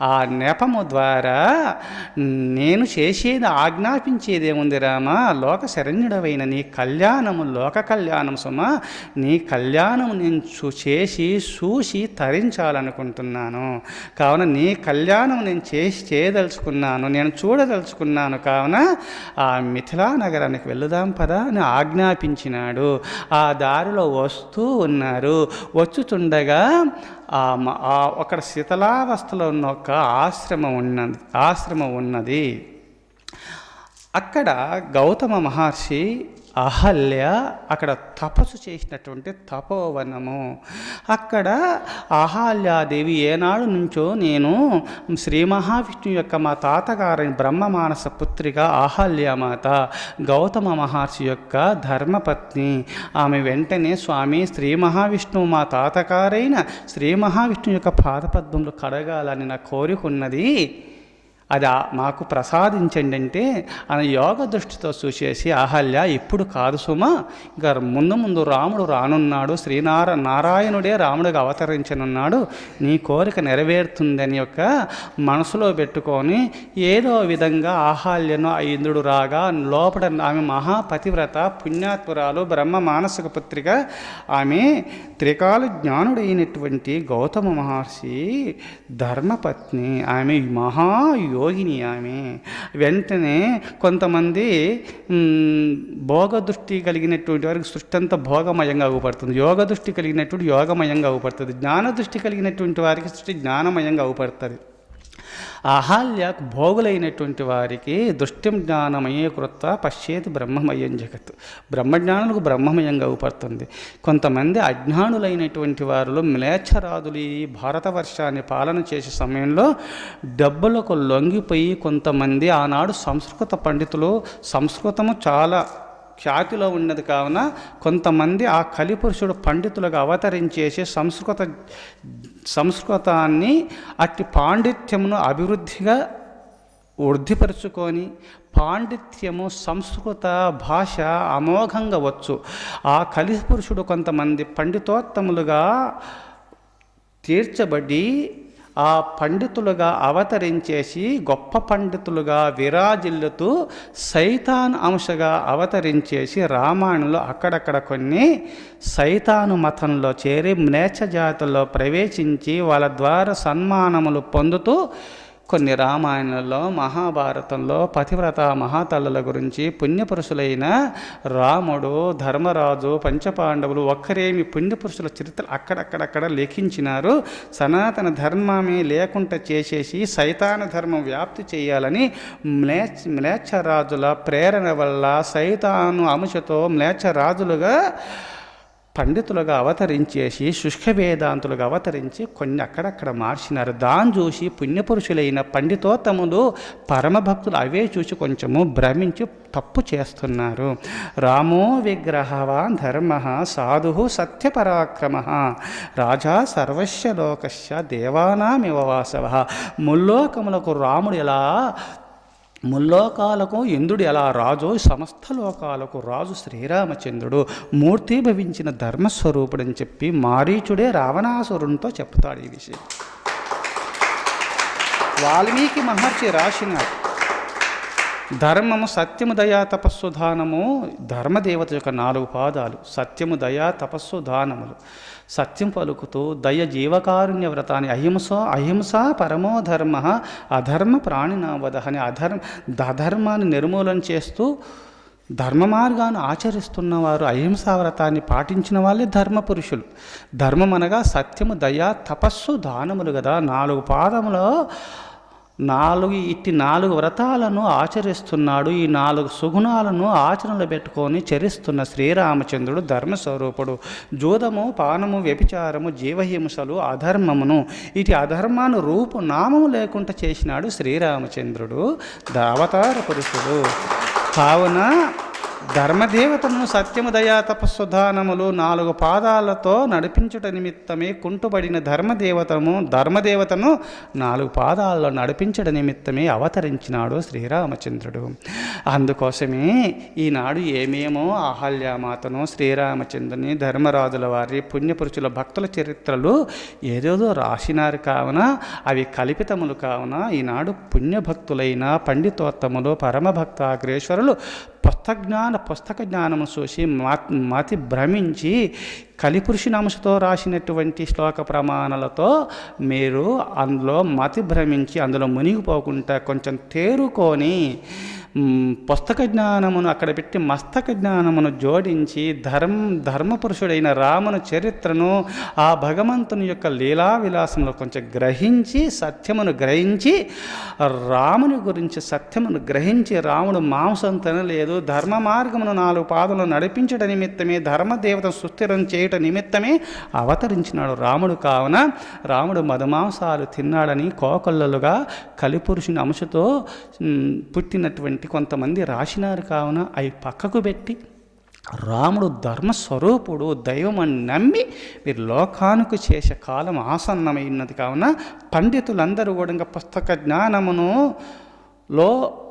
ఆ నెపము ద్వారా నేను చేసేది ఆజ్ఞాపించేదేముంది రామా, లోక శరణ్యుడవైన నీ కళ్యాణము లోక కళ్యాణం సుమా, నీ కళ్యాణము నేను చూసి తరించాలనుకుంటున్నాను. కావున నీ కళ్యాణం నేను చేయదలుచుకున్నాను, నేను చూడదలుచుకున్నాను. కావున ఆ మిథిలా నగరానికి వెళుదాం పదా అని ఆజ్ఞాపించినాడు. ఆ దారిలో వస్తూ ఉన్నారు. వచ్చుతుండగా అక్కడ శీతలావస్థలో ఉన్న ఒక ఆశ్రమం ఉన్నది. అక్కడ గౌతమ మహర్షి, అహల్య అక్కడ తపస్సు చేసినటువంటి తపోవనము. అక్కడ అహల్యాదేవి ఏనాడు నుంచో నేను శ్రీ మహావిష్ణువు యొక్క మా తాతగారైన బ్రహ్మమానస పుత్రిక అహల్యమాత, గౌతమ మహర్షి యొక్క ధర్మపత్ని. ఆమె వెంటనే స్వామి శ్రీ మహావిష్ణువు మా తాతగారైన శ్రీ మహావిష్ణువు యొక్క పాదపద్మములు కడగాలని నా కోరికున్నది, అది మాకు ప్రసాదించండి అంటే ఆయన యోగ దృష్టితో చూసేసి, అహల్య ఇప్పుడు కాదు సుమా, ఇంకా ముందు రాముడు రానున్నాడు, నారాయణుడే రాముడిగా అవతరించనున్నాడు, నీ కోరిక నెరవేరుతుందని యొక్క మనసులో పెట్టుకొని ఏదో విధంగా అహల్యను ఇంద్రుడు రాగా లోపల ఆమె మహాపతివ్రత పుణ్యాత్పురాలు బ్రహ్మ మానసిక పుత్రిక, ఆమె త్రికాల జ్ఞానుడైనటువంటి గౌతమ మహర్షి ధర్మపత్ని, ఆమె యోగిని. ఆమె వెంటనే కొంతమంది భోగ దృష్టి కలిగినటువంటి వారికి సృష్టి అంతా భోగమయంగా అవుపడుతుంది, యోగ దృష్టి కలిగినటువంటి యోగమయంగా అవుపడుతుంది, జ్ఞాన దృష్టి కలిగినటువంటి వారికి సృష్టి జ్ఞానమయంగా అవుపడుతుంది. అహల్యకు భోగులైనటువంటి వారికి దృష్టిం జ్ఞానమయే కృత పశ్చేతి బ్రహ్మమయం జగత్. బ్రహ్మజ్ఞానులకు బ్రహ్మమయంగా అవుపడుతుంది. కొంతమంది అజ్ఞానులైనటువంటి వారిలో మ్లేచ్ఛరాదులు ఈ భారతవర్షాన్ని పాలన చేసే సమయంలో డబ్బులకు లొంగిపోయి కొంతమంది ఆనాడు సంస్కృత పండితులు, సంస్కృతము చాలా ఖ్యాతిలో ఉన్నది కావున కొంతమంది ఆ కలిపురుషుడు పండితులుగా అవతరించేసి సంస్కృతాన్ని అట్టి పాండిత్యమును అభివృద్ధిగా వృద్ధిపరుచుకొని పాండిత్యము సంస్కృత భాష అమోఘంగా వచ్చు. ఆ కలిపురుషుడు కొంతమంది పండితోత్తములుగా తీర్చబడి ఆ పండితులుగా అవతరించేసి గొప్ప పండితులుగా విరాజిల్లుతూ సైతాన్ అంశగా అవతరించేసి రామాయణంలో అక్కడక్కడ కొన్ని సైతాను మతంలో చేరి మ్లేచ్ఛ జాతుల్లో ప్రవేశించి వాళ్ళ ద్వారా సన్మానములు పొందుతూ కొన్ని రామాయణంలో మహాభారతంలో పతివ్రత మహాతల్లుల గురించి పుణ్యపురుషులైన రాముడు, ధర్మరాజు, పంచపాండవులు ఒక్కరేమి పుణ్యపురుషుల చరిత్రలు అక్కడక్కడక్కడ లేఖించినారు. సనాతన ధర్మమే లేకుండా చేసేసి సైతాన ధర్మం వ్యాప్తి చేయాలని మ్లేచ్ఛరాజుల ప్రేరణ వల్ల సైతాను అంశతో మ్లేచ్ఛరాజులుగా పండితులుగా అవతరించేసి శుష్క వేదాంతులుగా అవతరించి కొన్ని అక్కడక్కడ మార్చినారు. దాన్ని చూసి పుణ్యపురుషులైన పండితోత్తములు పరమభక్తులు అవే చూసి కొంచెము భ్రమించి తప్పు చేస్తున్నారు. రామో విగ్రహవాన్ ధర్మ సాధు సత్యపరాక్రమ రాజా సర్వస్య లోకస్య దేవానామివ వాసవ. ముల్లోకములకు రాముడు ఎలా ముల్లోకాలకు ఇంద్రుడు ఎలా రాజు, సమస్త లోకాలకు రాజు శ్రీరామచంద్రుడు మూర్తి భవించిన ధర్మస్వరూపుడు అని చెప్పి మారీచుడే రావణాసురునితో చెప్తాడు ఈ విషయం. వాల్మీకి మహర్షి రాసినాడు. ధర్మము సత్యము దయా తపస్సు దానము ధర్మదేవత యొక్క 4 పాదాలు. సత్యము దయా తపస్సు దానములు. సత్యం పలుకుతూ దయ జీవకారుణ్య వ్రతాన్ని అహింస పరమో ధర్మ అధర్మ ప్రాణినావధ అని అధర్మాన్ని నిర్మూలన చేస్తూ ధర్మ మార్గాన్ని ఆచరిస్తున్నవారు అహింసా వ్రతాన్ని పాటించిన వాళ్ళే ధర్మపురుషులు. ధర్మం అనగా సత్యము దయ తపస్సు దానములు కదా. 4 పాదములో 4 వ్రతాలను ఆచరిస్తున్నాడు. ఈ 4 సుగుణాలను ఆచరణలో పెట్టుకొని చరిస్తున్న శ్రీరామచంద్రుడు ధర్మస్వరూపుడు. జూదము, పానము, వ్యభిచారము, జీవహింసలు, అధర్మమును ఇటు అధర్మాన్ని రూపునామము లేకుండా చేసినాడు శ్రీరామచంద్రుడు అవతార పురుషుడు. కావున ధర్మదేవతను సత్యము దయా తపస్సు దానములు 4 పాదాలతో నడిపించుట నిమిత్తమే కుంటుబడిన ధర్మదేవతను 4 పాదాల్లో నడిపించడం నిమిత్తమే అవతరించినాడు శ్రీరామచంద్రుడు. అందుకోసమే ఈనాడు ఏమేమో అహల్యామాతను, శ్రీరామచంద్రుని, ధర్మరాజుల వారి పుణ్యపురుషుల భక్తుల చరిత్రలు ఏదేదో రాసినారు. కావున అవి కల్పితములు. కావున ఈనాడు పుణ్యభక్తులైన పండితోత్తములు పరమభక్తాగ్రేశ్వరులు పుస్తక జ్ఞానము చూసి మతి భ్రమించి కలిపురుషుని అంశతో రాసినటువంటి శ్లోక ప్రమాణాలతో మీరు అందులో మతి భ్రమించి అందులో మునిగిపోకుండా కొంచెం తేరుకొని పుస్తక జ్ఞానమును అక్కడ పెట్టి మస్తక జ్ఞానమును జోడించి ధర్మపురుషుడైన రాముని చరిత్రను ఆ భగవంతుని యొక్క లీలా విలాసంలో కొంచెం గ్రహించి సత్యమును గ్రహించి రాముని గురించి సత్యమును గ్రహించి రాముడు మాంసం తినలేదు, ధర్మ మార్గమును 4 పాదములను నడిపించడం నిమిత్తమే ధర్మదేవతను సుస్థిరం చేయడం నిమిత్తమే అవతరించినాడు రాముడు. కావున రాముడు మధుమాంసాలు తిన్నాడని కోకొల్లలుగా కలిపురుషుని అంశతో పుట్టినటువంటి కొంతమంది రాసినారు. కావున అవి పక్కకు పెట్టి రాముడు ధర్మస్వరూపుడు దైవమని నమ్మి మీరు లోకానికి చేసే కాలం ఆసన్నమైనది. కావున పండితులందరూ కూడా పుస్తక జ్ఞానమును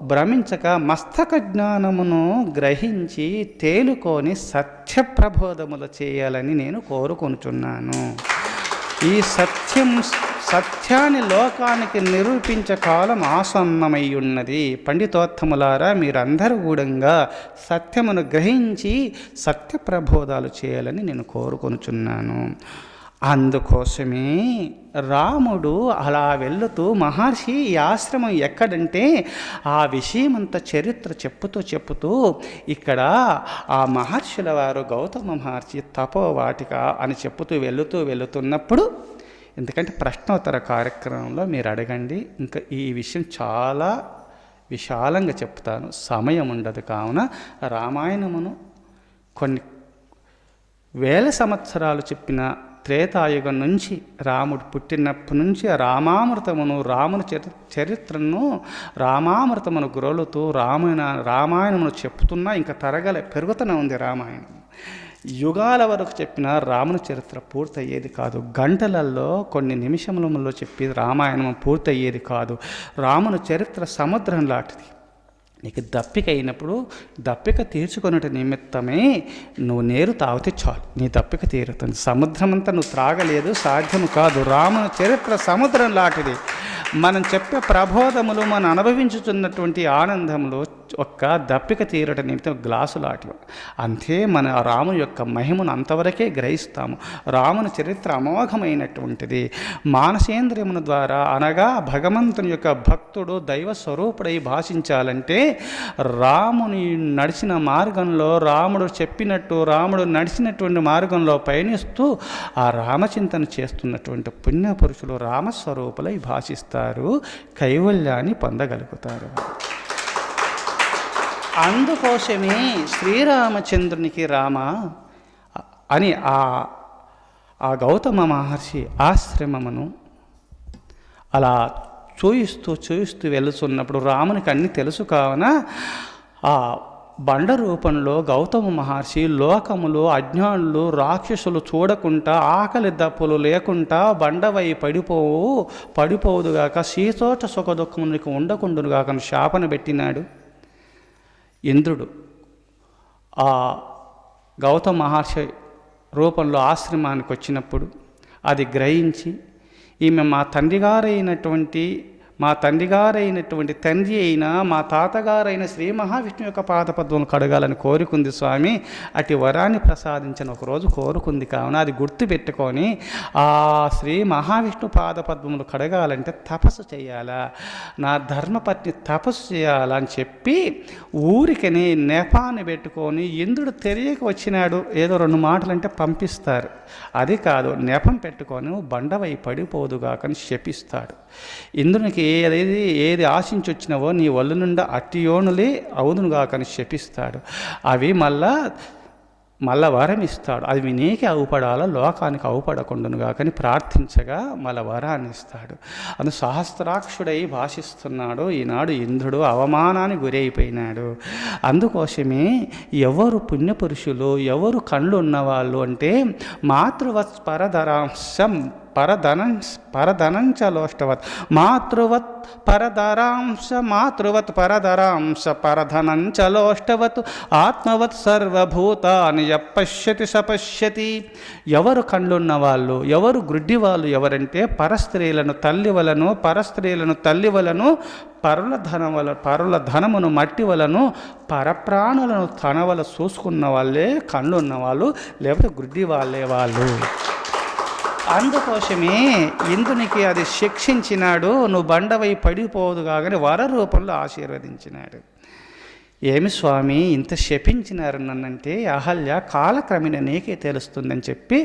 భ్రమించక మస్తక జ్ఞానమును గ్రహించి తేలుకొని సత్య ప్రబోధములు చేయాలని నేను కోరుకొనుచున్నాను. ఈ సత్యాన్ని లోకానికి నిరూపించే కాలం ఆసన్నమై ఉన్నది. పండితోత్తములారా, మీరందరూ కూడా సత్యమును గ్రహించి సత్య ప్రబోధాలు చేయాలని నేను కోరుకొనుచున్నాను. అందుకోసమే రాముడు అలా వెళుతూ మహర్షి ఈ ఆశ్రమం ఎక్కడంటే ఆ విషయమంతా చరిత్ర చెప్పుతూ ఇక్కడ ఆ మహర్షుల వారు గౌతమ మహర్షి తపోవాటిక అని చెప్పుతూ వెళుతున్నప్పుడు ఎందుకంటే ప్రశ్నోత్తర కార్యక్రమంలో మీరు అడగండి. ఇంకా ఈ విషయం చాలా విశాలంగా చెప్తాను, సమయం ఉండదు. కావున రామాయణమును కొన్ని వేల సంవత్సరాలు చెప్పిన త్రేతాయుగం నుంచి రాముడు పుట్టినప్పటి నుంచి రామామృతమును, రాముని చరిత్రను రామామృతమును గ్రోలుతూ రామాయణమును చెప్తున్నా ఇంకా పెరుగుతూనే ఉంది రామాయణం. యుగాల వరకు చెప్పిన రాముని చరిత్ర పూర్తయ్యేది కాదు. గంటలలో కొన్ని నిమిషములలో చెప్పి రామాయణం పూర్తయ్యేది కాదు. రాముని చరిత్ర సముద్రం లాంటిది. నీకు దప్పిక అయినప్పుడు దప్పిక తీర్చుకునే నిమిత్తమే నువ్వు నీరు తాగితే చాలు, నీ దప్పిక తీరుతుంది. సముద్రం అంతా నువ్వు త్రాగలేదు, సాధ్యము కాదు. రాముని చరిత్ర సముద్రం లాంటిది. మనం చెప్పే ప్రబోధములు, మనం అనుభవించుతున్నటువంటి ఆనందములు ఒక్క దప్పిక తీరట నిమిత్తం గ్లాసు లాంటివి. అంతే మన రాముని యొక్క మహిమను అంతవరకే గ్రహిస్తాము. రాముని చరిత్ర అమోఘమైనటువంటిది. మానసేంద్రియముల ద్వారా అనగా భగవంతుని యొక్క భక్తుడు దైవ స్వరూపుడై భాషించాలంటే రాముని నడిచిన మార్గంలో, రాముడు చెప్పినట్టు రాముడు నడిచినటువంటి మార్గంలో పయనిస్తూ ఆ రామచింతన చేస్తున్నటువంటి పుణ్యపురుషులు రామస్వరూపులై భాషిస్తారు, కైవల్యాన్ని పొందగలుగుతారు. అందుకోసమే శ్రీరామచంద్రునికి రామ అని ఆ గౌతమ మహర్షి ఆశ్రమమును అలా చూయిస్తూ వెళుతున్నప్పుడు రామునికి అన్నీ తెలుసు. కావున ఆ బండ రూపంలో గౌతమ మహర్షి లోకములు, అజ్ఞానులు, రాక్షసులు చూడకుండా, ఆకలి దప్పులు లేకుండా బండవై పడిపోవుదుగాక, శీతోట సుఖ దుఃఖమునికి ఉండకుండుగాక శాపన పెట్టినాడు. ఇంద్రుడు ఆ గౌతమ మహర్షి రూపంలో ఆశ్రమానికి వచ్చినప్పుడు అది గ్రహించి, ఈమె మా తండ్రి అయిన మా తాతగారైన శ్రీ మహావిష్ణు యొక్క పాదపద్మను కడగాలని కోరుకుంది స్వామి. అటు వరాన్ని ప్రసాదించిన ఒకరోజు కోరుకుంది. కావున అది గుర్తుపెట్టుకొని ఆ శ్రీ మహావిష్ణు పాదపద్మములు కడగాలంటే తపస్సు చేయాలా, నా ధర్మపత్ని తపస్సు చేయాలా అని చెప్పి ఊరికని నెపాన్ని పెట్టుకొని, ఇంద్రుడు తెలియక వచ్చినాడు ఏదో 2 మాటలంటే పంపిస్తారు. అది కాదు, నెపం పెట్టుకొని బండవై పడిపోదుగాకని శపిస్తాడు. ఇంద్రునికి ఏది ఆశించి వచ్చినవో నీ ఒళ్ళు నుండి అట్టియోనులే అవునుగాకని శపిస్తాడు. అవి మళ్ళా వరం ఇస్తాడు. అది వినేకి అవుపడాలా, లోకానికి అవుపడకుండానుగా కానీ ప్రార్థించగా మళ్ళా వరాన్ని ఇస్తాడు. అందు సహస్రాక్షుడై భాషిస్తున్నాడు. ఈనాడు ఇంద్రుడు అవమానానికి గురైపోయినాడు. అందుకోసమే ఎవరు పుణ్యపురుషులు, ఎవరు కళ్ళు ఉన్నవాళ్ళు అంటే మాతృవత్ పరధరాంశం పరధనంచలోష్టవత్ మాతృవత్ పరధరాంశ పరధనంచలోష్టవత్ ఆత్మవత్ సర్వభూతాని పశ్యతి సపశ్యతి. ఎవరు కళ్ళున్న వాళ్ళు, ఎవరు గ్రుడ్డి వాళ్ళు ఎవరంటే పరస్త్రీలను తల్లి వలను పరుల ధనమును మట్టి వలను పరప్రాణులను తన వల చూసుకున్న వాళ్ళే కళ్ళున్న వాళ్ళు, లేకపోతే గ్రుడ్డి వాళ్ళే వాళ్ళు. అందుకోసమే ఇంద్రునికి అది శిక్షించినాడు. నువ్వు బండవై పడిపోదు కాగానే వర రూపంలో ఆశీర్వదించినాడు. ఏమి స్వామి ఇంత శపించినారు నన్నంటే, అహల్య కాలక్రమేణా నీకే తెలుస్తుందని చెప్పి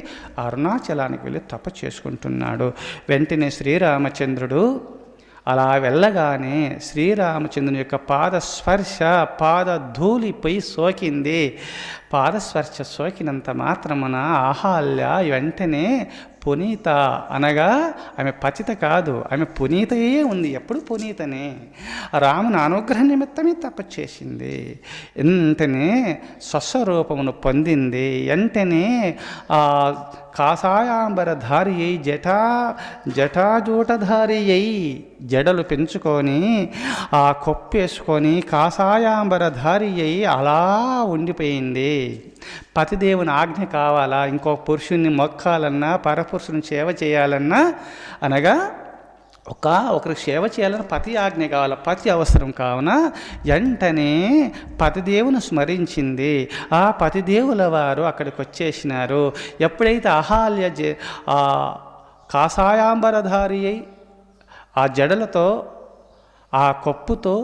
అరుణాచలానికి వెళ్ళి తప చేసుకుంటున్నాడు. వెంటనే శ్రీరామచంద్రుడు అలా వెళ్ళగానే శ్రీరామచంద్రుని యొక్క పాదధూళిపై సోకింది. పాదస్పర్శ సోకినంత మాత్రమున అహల్య వెంటనే పునీత, అనగా ఆమె పతిత కాదు, ఆమె పునీతయే ఉంది. ఎప్పుడు పునీతనే. రాముని అనుగ్రహ నిమిత్తమే తపస్చేసింది. వెంటనే స్వస్వరూపమును పొందింది. వెంటనే కాషాయాంబరధారి అయి జటాజూటధారి అయి జడలు పెంచుకొని ఆ కొప్పేసుకొని కాషాయాంబరధారి అయి అలా ఉండిపోయింది. పతిదేవుని ఆజ్ఞ కావాలా, ఇంకో పురుషుణ్ణి మొక్కాలన్నా, పరపురుషుని సేవ చేయాలన్నా, అనగా ఒకరికి సేవ చేయాలని పతి ఆజ్ఞ కావాలి, పతి అవసరం. కావున వెంటనే పతిదేవుని స్మరించింది. ఆ పతిదేవుల వారు అక్కడికి వచ్చేసినారు. ఎప్పుడైతే అహల్య కాషాయాంబరధారి అయి ఆ జడలతో ఆ కొప్పుతో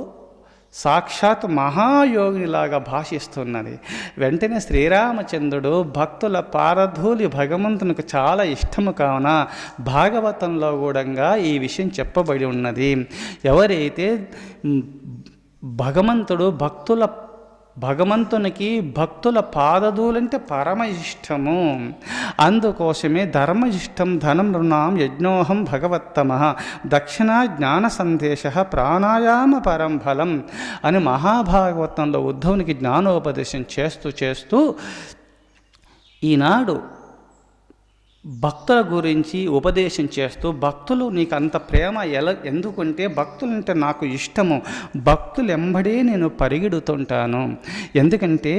సాక్షాత్ మహాయోగినిలాగా భాషిస్తున్నది. వెంటనే శ్రీరామచంద్రుడు భక్తుల పారధూలి భగవంతునికి చాలా ఇష్టము కావున భాగవతంలో కూడా ఈ విషయం చెప్పబడి ఉన్నది. ఎవరైతే భగవంతునికి భక్తుల పాదధూలంటే పరమ ఇష్టము. అందుకోసమే ధర్మ ఇష్టం ధనం నృణాం యజ్ఞోహం భగవత్తమ దక్షిణ జ్ఞాన సందేశ ప్రాణాయామ పరం ఫలం అని మహాభాగవతంలో ఉద్ధవునికి జ్ఞానోపదేశం చేస్తూ ఈనాడు భక్తుల గురించి ఉపదేశం చేస్తూ, భక్తులు నీకు అంత ప్రేమ ఎందుకంటే భక్తులంటే నాకు ఇష్టము, భక్తులు ఎంబడే నేను పరిగెడుతుంటాను. ఎందుకంటే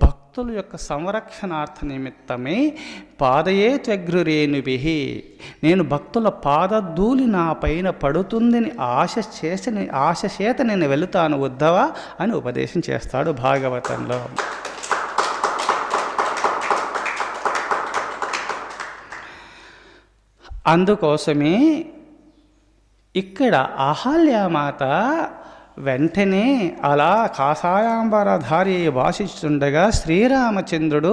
భక్తుల యొక్క సంరక్షణార్థ నిమిత్తమే పాదయే త్వగ్రురేణుభి, నేను భక్తుల పాదధూళి నా పైన పడుతుందని ఆశ చేత నేను వెళుతాను ఉద్ధవా అని ఉపదేశం చేస్తాడు భాగవతంలో. అందుకోసమే ఇక్కడ అహల్యామాత వెంటనే అలా కాషాయాంబరధారి భాషిస్తుండగా శ్రీరామచంద్రుడు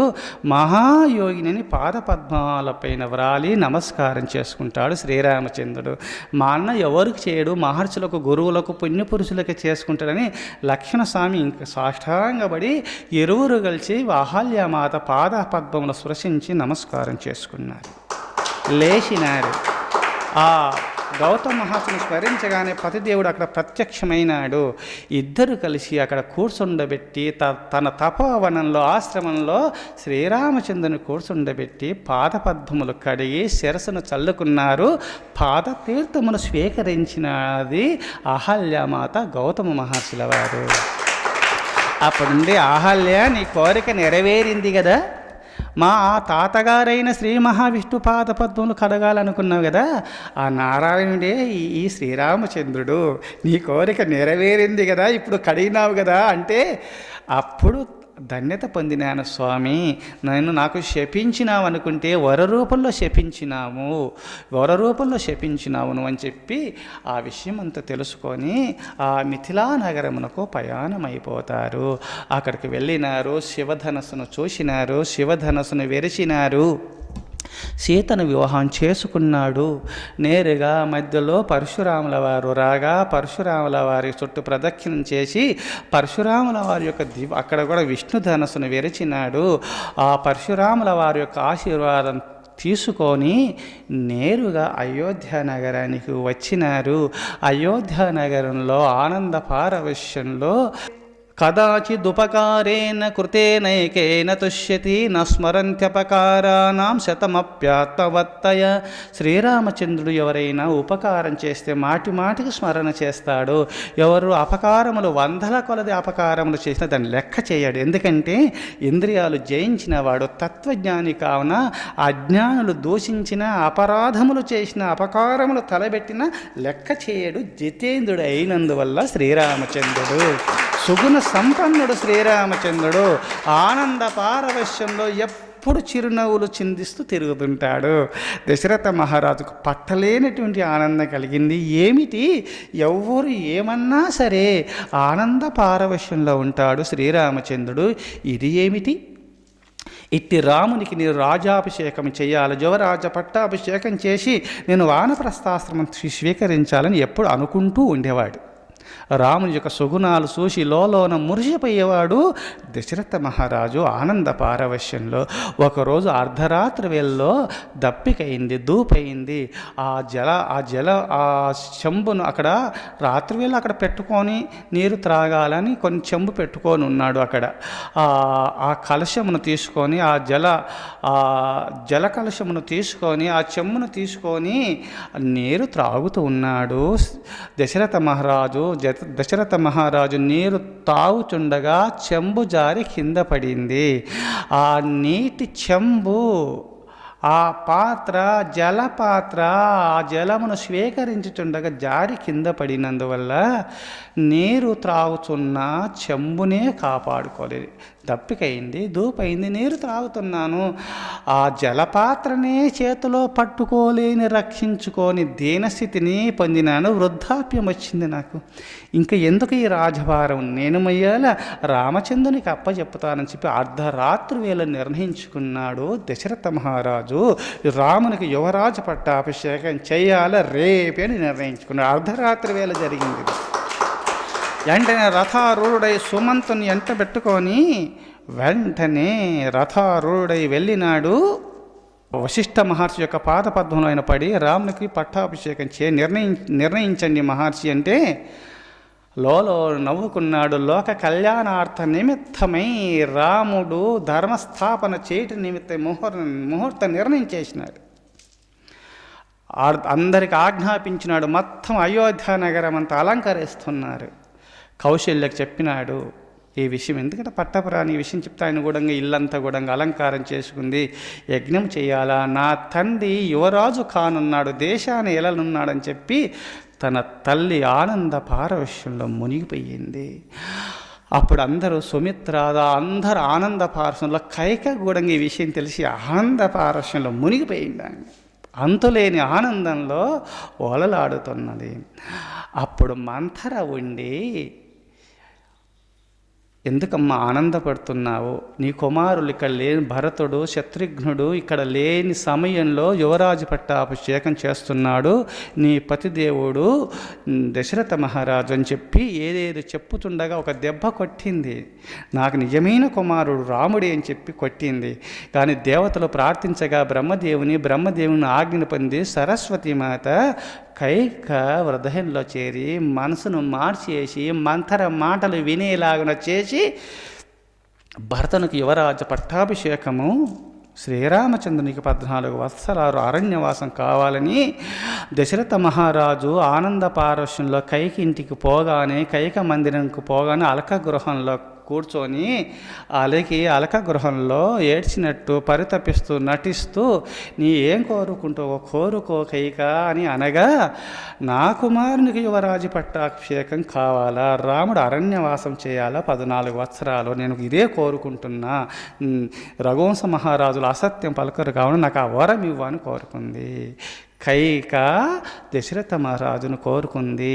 మహాయోగిని పాదపద్మాలపైన వ్రాలి నమస్కారం చేసుకుంటాడు. శ్రీరామచంద్రుడు మా అన్న ఎవరికి చేయడు, మహర్షులకు గురువులకు పుణ్యపురుషులకి చేసుకుంటాడని లక్ష్మణస్వామి ఇంక సాష్టాంగపడి ఇరువురు కలిసి అహల్యామాత పాదపద్మములు స్పృశించి నమస్కారం చేసుకున్నారు. లేచినారు. ఆ గౌతమ మహాత్ముని స్మరించగానే పతిదేవుడు అక్కడ ప్రత్యక్షమైనాడు. ఇద్దరు కలిసి అక్కడ కూర్చుండబెట్టి తన తపోవనంలో ఆశ్రమంలో శ్రీరామచంద్రుని కూర్చుండబెట్టి పాదపద్మములు కడిగి శిరస్సును చల్లుకున్నారు. పాదతీర్థమును స్వీకరించినది అహల్యామాత గౌతమ మహర్షుల వారు. అప్పుడుండి అహల్య నీ కోరిక నెరవేరింది కదా, మా తాతగారైన శ్రీ మహావిష్ణు పాదపద్మములు కడగాలనుకున్నావు కదా, ఆ నారాయణుడే ఈ శ్రీరామచంద్రుడు, నీ కోరిక నెరవేరింది కదా, ఇప్పుడు కడిగినావు కదా అంటే అప్పుడు ధన్యత పొందినాను స్వామి. నాకు శపించినావు అనుకుంటే వర రూపంలో శపించినావు అని చెప్పి ఆ విషయం అంతా తెలుసుకొని ఆ మిథిలా నగరమునకు ప్రయాణమైపోతారు. అక్కడికి వెళ్ళినారు, శివధనస్సును చూసినారు, శివధనస్సును వెరిచినారు, సీతను వివాహం చేసుకున్నాడు. నేరుగా మధ్యలో పరశురాముల వారు రాగా పరశురాముల వారి చుట్టూ ప్రదక్షిణం చేసి పరశురాముల వారి యొక్క అక్కడ కూడా విష్ణు ధనస్సును విరిచినాడు. ఆ పరశురాముల వారి యొక్క ఆశీర్వాదం తీసుకొని నేరుగా అయోధ్య నగరానికి వచ్చినారు. అయోధ్య నగరంలో ఆనంద పారవశ్యంలో కదాచిదుపకారేణ కృతేనైకేన తుష్యతి న స్మరంత్యపకారానాం శతమప్యాత్మవత్తయ. శ్రీరామచంద్రుడు ఎవరైనా ఉపకారం చేస్తే మాటికి స్మరణ చేస్తాడు. ఎవరు అపకారములు 100ల కొలది అపకారములు చేసినా దాన్ని లెక్క చేయడు. ఎందుకంటే ఇంద్రియాలు జయించిన వాడు తత్వజ్ఞాని కావున అజ్ఞానులు దూషించిన అపరాధములు చేసిన అపకారములు తలబెట్టిన లెక్క చేయడు. జితేంద్రుడు అయినందువల్ల శ్రీరామచంద్రుడు సుగుణ సంపన్నుడు. శ్రీరామచంద్రుడు ఆనంద పారవశ్యంలో ఎప్పుడు చిరునవ్వులు చిందిస్తూ తిరుగుతుంటాడు. దశరథ మహారాజుకు పట్టలేనటువంటి ఆనందం కలిగింది. ఏమిటి, ఎవరు ఏమన్నా సరే ఆనంద పారవశ్యంలో ఉంటాడు శ్రీరామచంద్రుడు. ఇది ఏమిటి, ఇట్టి రామునికి నేను రాజాభిషేకం చేయాలి, యువరాజ పట్టాభిషేకం చేసి నేను వానప్రస్థాశ్రమం స్వీకరించాలని ఎప్పుడు అనుకుంటూ ఉండేవాడు. రాముని యొక్క సుగుణాలు చూసి లోన మురిసిపోయేవాడు దశరథ మహారాజు ఆనంద పారవశ్యంలో. ఒకరోజు అర్ధరాత్రి వేళలో దప్పికైంది, దూపైంది. ఆ చెంబును అక్కడ రాత్రివేళ అక్కడ పెట్టుకొని నీరు త్రాగాలని కొన్ని చెంబు పెట్టుకొని ఉన్నాడు. అక్కడ ఆ కలశమును తీసుకొని ఆ జల కలశమును తీసుకొని ఆ చెంబును తీసుకొని నీరు త్రాగుతూ ఉన్నాడు. దశరథ మహారాజు నీరు తాగుచుండగా చెంబు జారి కింద పడింది. ఆ నీటి చెంబు, ఆ పాత్ర జలపాత్ర ఆ జలమును స్వీకరించుచుండగా జారి కింద పడినందువల్ల నీరు త్రాగుచున్న చెంబునే కాపాడుకోలేదు. దప్పికైంది, దూపైంది, నీరు త్రాగుతున్నాను. ఆ జలపాత్రనే చేతిలో పట్టుకోలేని రక్షించుకొని దీనస్థితిని పొందినాను. వృద్ధాప్యం వచ్చింది నాకు. ఇంకా ఎందుకు ఈ రాజభారం, నేను మొయ్యాల, రామచంద్రునికి అప్పచెప్పుతానని చెప్పి అర్ధరాత్రి వేళ నిర్ణయించుకున్నాడు దశరథ మహారాజు. రామునికి యువరాజు పట్టాభిషేకం చేయాల రేపే అని నిర్ణయించుకున్నాడు. అర్ధరాత్రి వేళ జరిగింది. వెంటనే రథారూఢుడై సుమంతుని ఎంట పెట్టుకొని వెంటనే రథారూఢుడై వెళ్ళినాడు. వశిష్ఠ మహర్షి యొక్క పాదపద్మంలో ఆయన పడి రామునికి పట్టాభిషేకం నిర్ణయించండి మహర్షి అంటే లోలో నవ్వుకున్నాడు. లోక కళ్యాణార్థ నిమిత్తమై రాముడు ధర్మస్థాపన చేయటం నిమిత్తం ముహూర్త నిర్ణయం చేసినాడు. అందరికి ఆజ్ఞాపించినాడు. మొత్తం అయోధ్య నగరం అంతా అలంకరిస్తున్నారు. కౌశల్యకు చెప్పినాడు ఈ విషయం. ఎందుకంటే పట్టపురాణి ఈ విషయం చెప్తే ఆయన కూడా ఇల్లంతా కూడా అలంకారం చేసుకుంది. యజ్ఞం చేయాలా, నా తండ్రి యువరాజు కానున్నాడు, దేశాన్ని ఎలనున్నాడని చెప్పి తన తల్లి ఆనంద పారవశ్యంలో మునిగిపోయింది. అప్పుడు అందరూ సుమిత్రాద అందరూ ఆనంద పారవశ్యంలో, కైక కూడా ఈ విషయం తెలిసి ఆనంద పారవశ్యంలో మునిగిపోయింది. అంతులేని ఆనందంలో ఓలలాడుతున్నది. అప్పుడు మంథర ఉండి, ఎందుకమ్మా ఆనందపడుతున్నావు? నీ కుమారులు ఇక్కడ లేని భరతుడు, శత్రుఘ్నుడు ఇక్కడ లేని సమయంలో యువరాజు పట్టాభిషేకం చేస్తున్నాడు నీ పతిదేవుడు దశరథ మహారాజు అని చెప్పి ఏదేది చెప్పుతుండగా ఒక దెబ్బ కొట్టింది. నాకు నిజమైన కుమారుడు రాముడే అని చెప్పి కొట్టింది. కానీ దేవతలు ప్రార్థించగా బ్రహ్మదేవుని ఆజ్ఞను పొంది సరస్వతీమాత కైక హృదయంలో చేరి మనసును మార్చేసి మంథర మాటలు వినేలాగున చేసి భరతునికి యువరాజు పట్టాభిషేకము శ్రీరామచంద్రునికి 14 వత్సరాలు అరణ్యవాసం కావాలని దశరథ మహారాజు ఆనంద పారవశ్యంలో కైక ఇంటికి పోగానే, కైక మందిరంకు పోగానే అలక గృహంలో కూర్చొని అలక గృహంలో ఏడ్చినట్టు పరితపిస్తూ నటిస్తూ, నీ ఏం కోరుకుంటావో కోరుకో కైక అని అనగా, నా కుమారునికి యువరాజు పట్టాభిషేకం కావాలా, రాముడు అరణ్యవాసం చేయాలా 14 వత్సరాలు, నేను ఇదే కోరుకుంటున్నా, రఘువంశ మహారాజులు అసత్యం పలకరు కావున నాకు ఆ వరం ఇవ్వని కోరుకుంది. కైక దశరథ మహారాజును కోరుకుంది.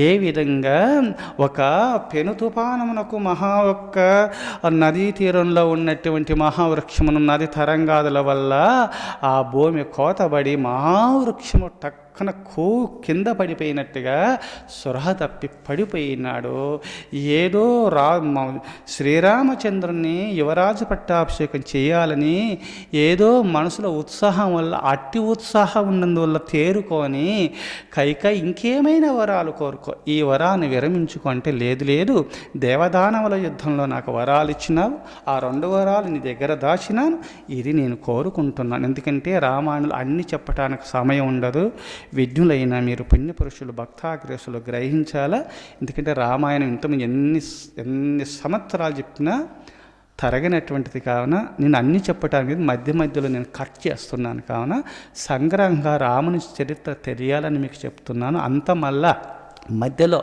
ఏ విధంగా ఒక పెను తుఫానమునకు ఒక్క నదీ తీరంలో ఉన్నటువంటి మహావృక్షమును నది తరంగాదుల వల్ల ఆ భూమి కోతబడి మహావృక్షము పక్కన కింద పడిపోయినట్టుగా సురహ తప్పి పడిపోయినాడు. ఏదో శ్రీరామచంద్రుని యువరాజు పట్టాభిషేకం చేయాలని ఏదో మనసులో ఉత్సాహం వల్ల, అట్టి ఉత్సాహం ఉన్నందువల్ల తేరుకొని కైక ఇంకేమైనా వరాలు కోరుకో, ఈ వరాన్ని విరమించుకో అంటే, లేదు దేవదానవుల యుద్ధంలో నాకు వరాలు ఇచ్చినావు, ఆ 2 వరాలు నీ దగ్గర దాచినాను, ఇది నేను కోరుకుంటున్నాను. ఎందుకంటే రామాయణంలో అన్ని చెప్పడానికి సమయం ఉండదు. విజ్ఞులైన మీరు పుణ్యపురుషులు, భక్తాగ్రేసులు గ్రహించాలా. ఎందుకంటే రామాయణం ఇంతమంది ఎన్ని సంవత్సరాలు చెప్పినా తరగనటువంటిది కావున నేను అన్నీ చెప్పటానికి మధ్యలో నేను కట్ చేస్తున్నాను. కావున సంగ్రహంగా రాముని చరిత్ర తెలియాలని మీకు చెప్తున్నాను. అంత మళ్ళా మధ్యలో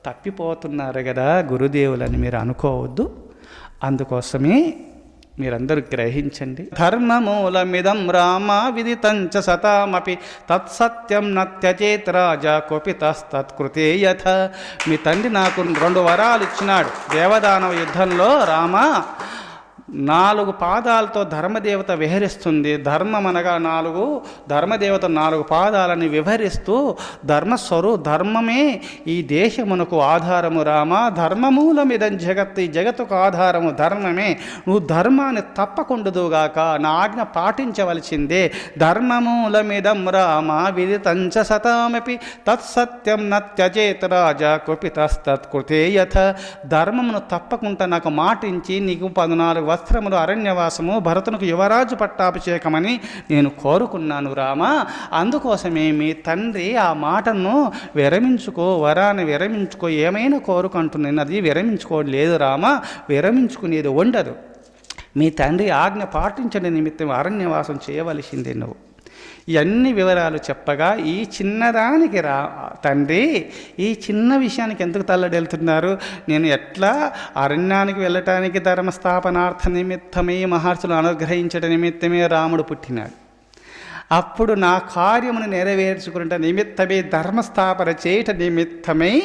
తప్పిపోతున్నారు కదా గురుదేవులని మీరు అనుకోవద్దు. అందుకోసమే మీరందరూ గ్రహించండి. ధర్మమూలమిదం రామ విదితంచ సతామపి తత్సత్యం నత్యచేత్ రాజా కోపితస్తత్కృతే యథ. మీ తండ్రి నాకు 2 వరాలు ఇచ్చినాడు దేవదానవ యుద్ధంలో. రామ 4 పాదాలతో ధర్మదేవత విహరిస్తుంది. ధర్మం అనగా 4, ధర్మదేవత 4 పాదాలని వివరిస్తూ ధర్మమే ఈ దేశమునకు ఆధారము రామ, ధర్మమూలమిదం జగత్, ఈ జగత్తుకు ఆధారము ధర్మమే, నువ్వు ధర్మాన్ని తప్పకుండుదుగాక, నా ఆజ్ఞ పాటించవలసిందే. ధర్మమూలమిదం రామ విదితంచ సతామపి తత్సత్యం నత్యచేత్ రాజా కుపితస్తత్కృతే యథ. ధర్మమును తప్పకుండా నాకు మాటించి నీకు 14 వస్త్రములు, అరణ్యవాసము, భరతునికి యువరాజు పట్టాభిషేకమని నేను కోరుకున్నాను రామ. అందుకోసమే మీ తండ్రి ఆ మాటను విరమించుకో, వరాన్ని విరమించుకో, ఏమైనా కోరుకుంటున్నాను, అది విరమించుకోలేదు రామ, విరమించుకునేది ఉండదు. మీ తండ్రి ఆజ్ఞ పాటించని నిమిత్తం అరణ్యవాసం చేయవలసిందే నువ్వు. ఇవన్నీ వివరాలు చెప్పగా ఈ చిన్నదానికి తండ్రి ఈ చిన్న విషయానికి ఎందుకు తల్లడెళ్తున్నారు? నేను ఎట్లా అరణ్యానికి వెళ్ళటానికి ధర్మస్థాపనార్థ నిమిత్తమే మహర్షులు అనుగ్రహించట నిమిత్తమే రాముడు పుట్టినాడు. అప్పుడు నా కార్యమును నెరవేర్చుకున్న నిమిత్తమే ధర్మస్థాపన చేయట నిమిత్తమై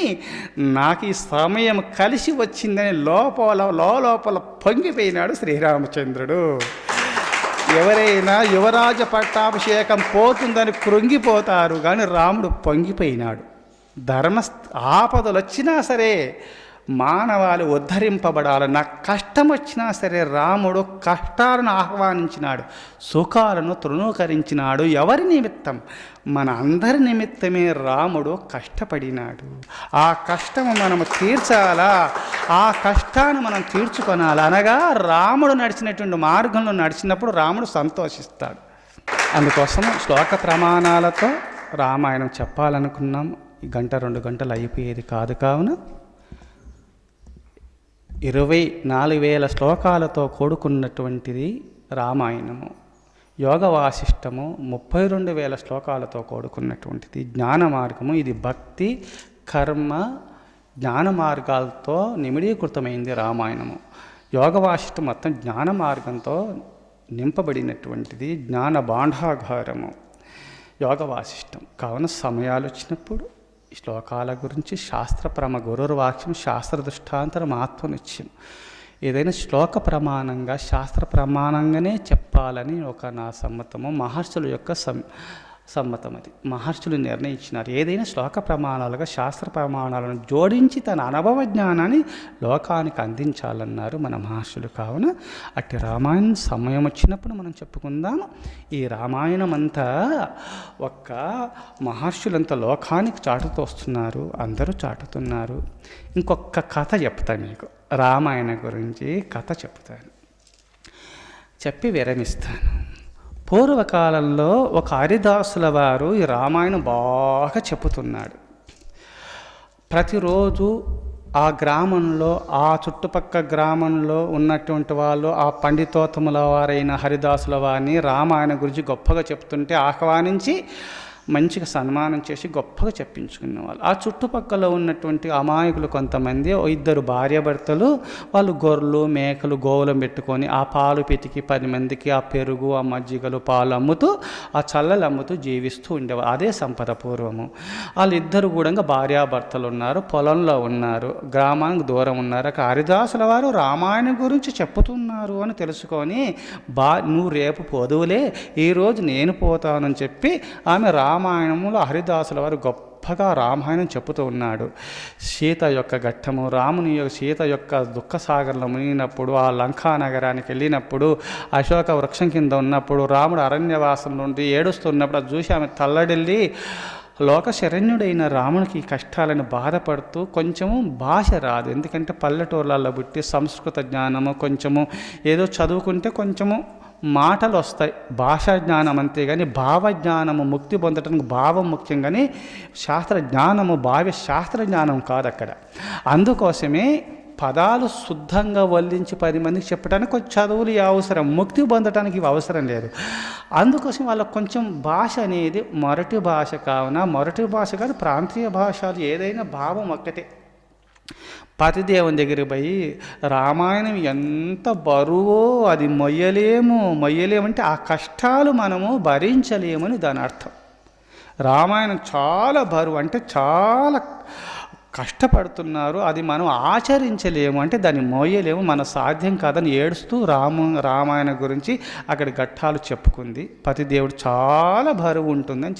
నాకు ఈ సమయం కలిసి వచ్చిందని లోపల పొంగిపోయినాడు శ్రీరామచంద్రుడు. ఎవరైనా యువరాజ పట్టాభిషేకం పోతుందని కృంగిపోతారు, కానీ రాముడు పొంగిపోయినాడు. ఆపదలు వచ్చినా సరే మానవాళి ఉద్ధరింపబడాలి. నాకు కష్టం వచ్చినా సరే రాముడు కష్టాలను ఆహ్వానించినాడు, సుఖాలను తృణీకరించినాడు. ఎవరి నిమిత్తం? మన అందరి నిమిత్తమే రాముడు కష్టపడినాడు. ఆ కష్టము మనము తీర్చాలా, ఆ కష్టాన్ని మనం తీర్చుకొనాలి. అనగా రాముడు నడిచినటువంటి మార్గంలో నడిచినప్పుడు రాముడు సంతోషిస్తాడు. అందుకోసం శ్లోక ప్రమాణాలతో రామాయణం చెప్పాలనుకున్నాం. ఈ 1-2 గంటలు అయిపోయేది కాదు. కావున 24,000 శ్లోకాలతో కూడుకున్నటువంటిది రామాయణము. యోగ వాసిష్టము 32,000 శ్లోకాలతో కూడుకున్నటువంటిది. జ్ఞాన మార్గము ఇది భక్తి, కర్మ, జ్ఞాన మార్గాలతో నిమిడీకృతమైంది రామాయణము. యోగ వాసిష్టం మొత్తం జ్ఞాన మార్గంతో నింపబడినటువంటిది, జ్ఞాన భాండాగారము యోగ వాసిష్టం. కావున సమయాలు వచ్చినప్పుడు శ్లోకాల గురించి శాస్త్రప్రమ గురుర్వాక్యం శాస్త్ర దృష్టాంతరం ఆత్మనిత్యం ఏదైనా శ్లోక ప్రమాణంగా శాస్త్ర ప్రమాణంగానే చెప్పాలని నా సమ్మతము. మహర్షుల యొక్క సమ్మతం అది. మహర్షులు నిర్ణయించినారు ఏదైనా శ్లోక ప్రమాణాలుగా శాస్త్ర ప్రమాణాలను జోడించి తన అనుభవ జ్ఞానాన్ని లోకానికి అందించాలన్నారు మన మహర్షులు. కావున అట్టి రామాయణం సమయం వచ్చినప్పుడు మనం చెప్పుకుందాము. ఈ రామాయణం అంతా ఒక్క మహర్షులంతా లోకానికి చాటుతూ వస్తున్నారు, అందరూ చాటుతున్నారు. ఇంకొక కథ చెప్తాను మీకు, రామాయణ గురించి కథ చెప్తాను, చెప్పి విరమిస్తాను. పూర్వకాలంలో ఒక హరిదాసుల వారు ఈ రామాయణం బాగా చెప్పుతున్నాడు. ప్రతిరోజు ఆ గ్రామంలో, ఆ చుట్టుపక్కల గ్రామంలో ఉన్నటువంటి వాళ్ళు ఆ పండితోత్తముల వారైన హరిదాసుల వారిని రామాయణం గురించి గొప్పగా చెప్తుంటే ఆహ్వానించి మంచిగా సన్మానం చేసి గొప్పగా చెప్పించుకునేవాళ్ళు. ఆ చుట్టుపక్కల ఉన్నటువంటి అమాయకులు కొంతమంది 2 భార్యాభర్తలు వాళ్ళు గొర్రెలు మేకలు గోవులను పెట్టుకొని ఆ పాలు పితికి 10 మందికి ఆ పెరుగు ఆ మజ్జిగలు పాలు అమ్ముతూ ఆ చల్లలు అమ్ముతూ జీవిస్తూ ఉండేవారు. అదే సంపద పూర్వము. వాళ్ళిద్దరు కూడా భార్యాభర్తలు ఉన్నారు, పొలంలో ఉన్నారు, గ్రామానికి దూరం ఉన్నారు. హరిదాసుల వారు రామాయణం గురించి చెప్పుతున్నారు అని తెలుసుకొని నువ్వు రేపు పోదువులే, ఈరోజు నేను పోతానని చెప్పి ఆమె రామాయణంలో హరిదాసుల వారు గొప్పగా రామాయణం చెప్పుతూ ఉన్నాడు. సీత యొక్క ఘట్టము, సీత యొక్క దుఃఖసాగర్లో మునిగినప్పుడు, ఆ లంకా నగరానికి వెళ్ళినప్పుడు, అశోక వృక్షం కింద ఉన్నప్పుడు, రాముడు అరణ్యవాసం నుండి ఏడుస్తున్నప్పుడు అది చూసి ఆమె తల్లడిల్లి లోక శరణ్యుడైన రామునికి కష్టాలను బాధపడుతూ, కొంచెము భాష రాదు, ఎందుకంటే పల్లెటూర్లలో పుట్టి సంస్కృత జ్ఞానము కొంచెము ఏదో చదువుకుంటే కొంచెము మాటలు వస్తాయి, భాషా జ్ఞానం అంతేగాని భావజ్ఞానము ముక్తి పొందటానికి భావం ముఖ్యం, కానీ శాస్త్ర జ్ఞానము శాస్త్ర జ్ఞానం కాదు అక్కడ. అందుకోసమే పదాలు శుద్ధంగా వల్లించి 10 మందికి చెప్పడానికి కొంచెం చదువులు అవసరం, ముక్తి పొందడానికి ఇవి అవసరం లేదు. అందుకోసం వాళ్ళకు కొంచెం భాష అనేది మొరటి భాష. కావున మొరటి భాష కాదు, ప్రాంతీయ భాషలు ఏదైనా భావం ఒక్కటే. పతిదేవుని దగ్గరికి పోయి రామాయణం ఎంత బరువో అది మొయ్యలేమంటే ఆ కష్టాలు మనము భరించలేమని దాని అర్థం. రామాయణం చాలా బరువు అంటే చాలా కష్టపడుతున్నారు, అది మనం ఆచరించలేము అంటే దాన్ని మోయలేము, మన సాధ్యం కాదని ఏడుస్తూ రామాయణం గురించి అక్కడ ఘట్టాలు చెప్పుకుంది. పతిదేవుడు చాలా బరువు ఉంటుందని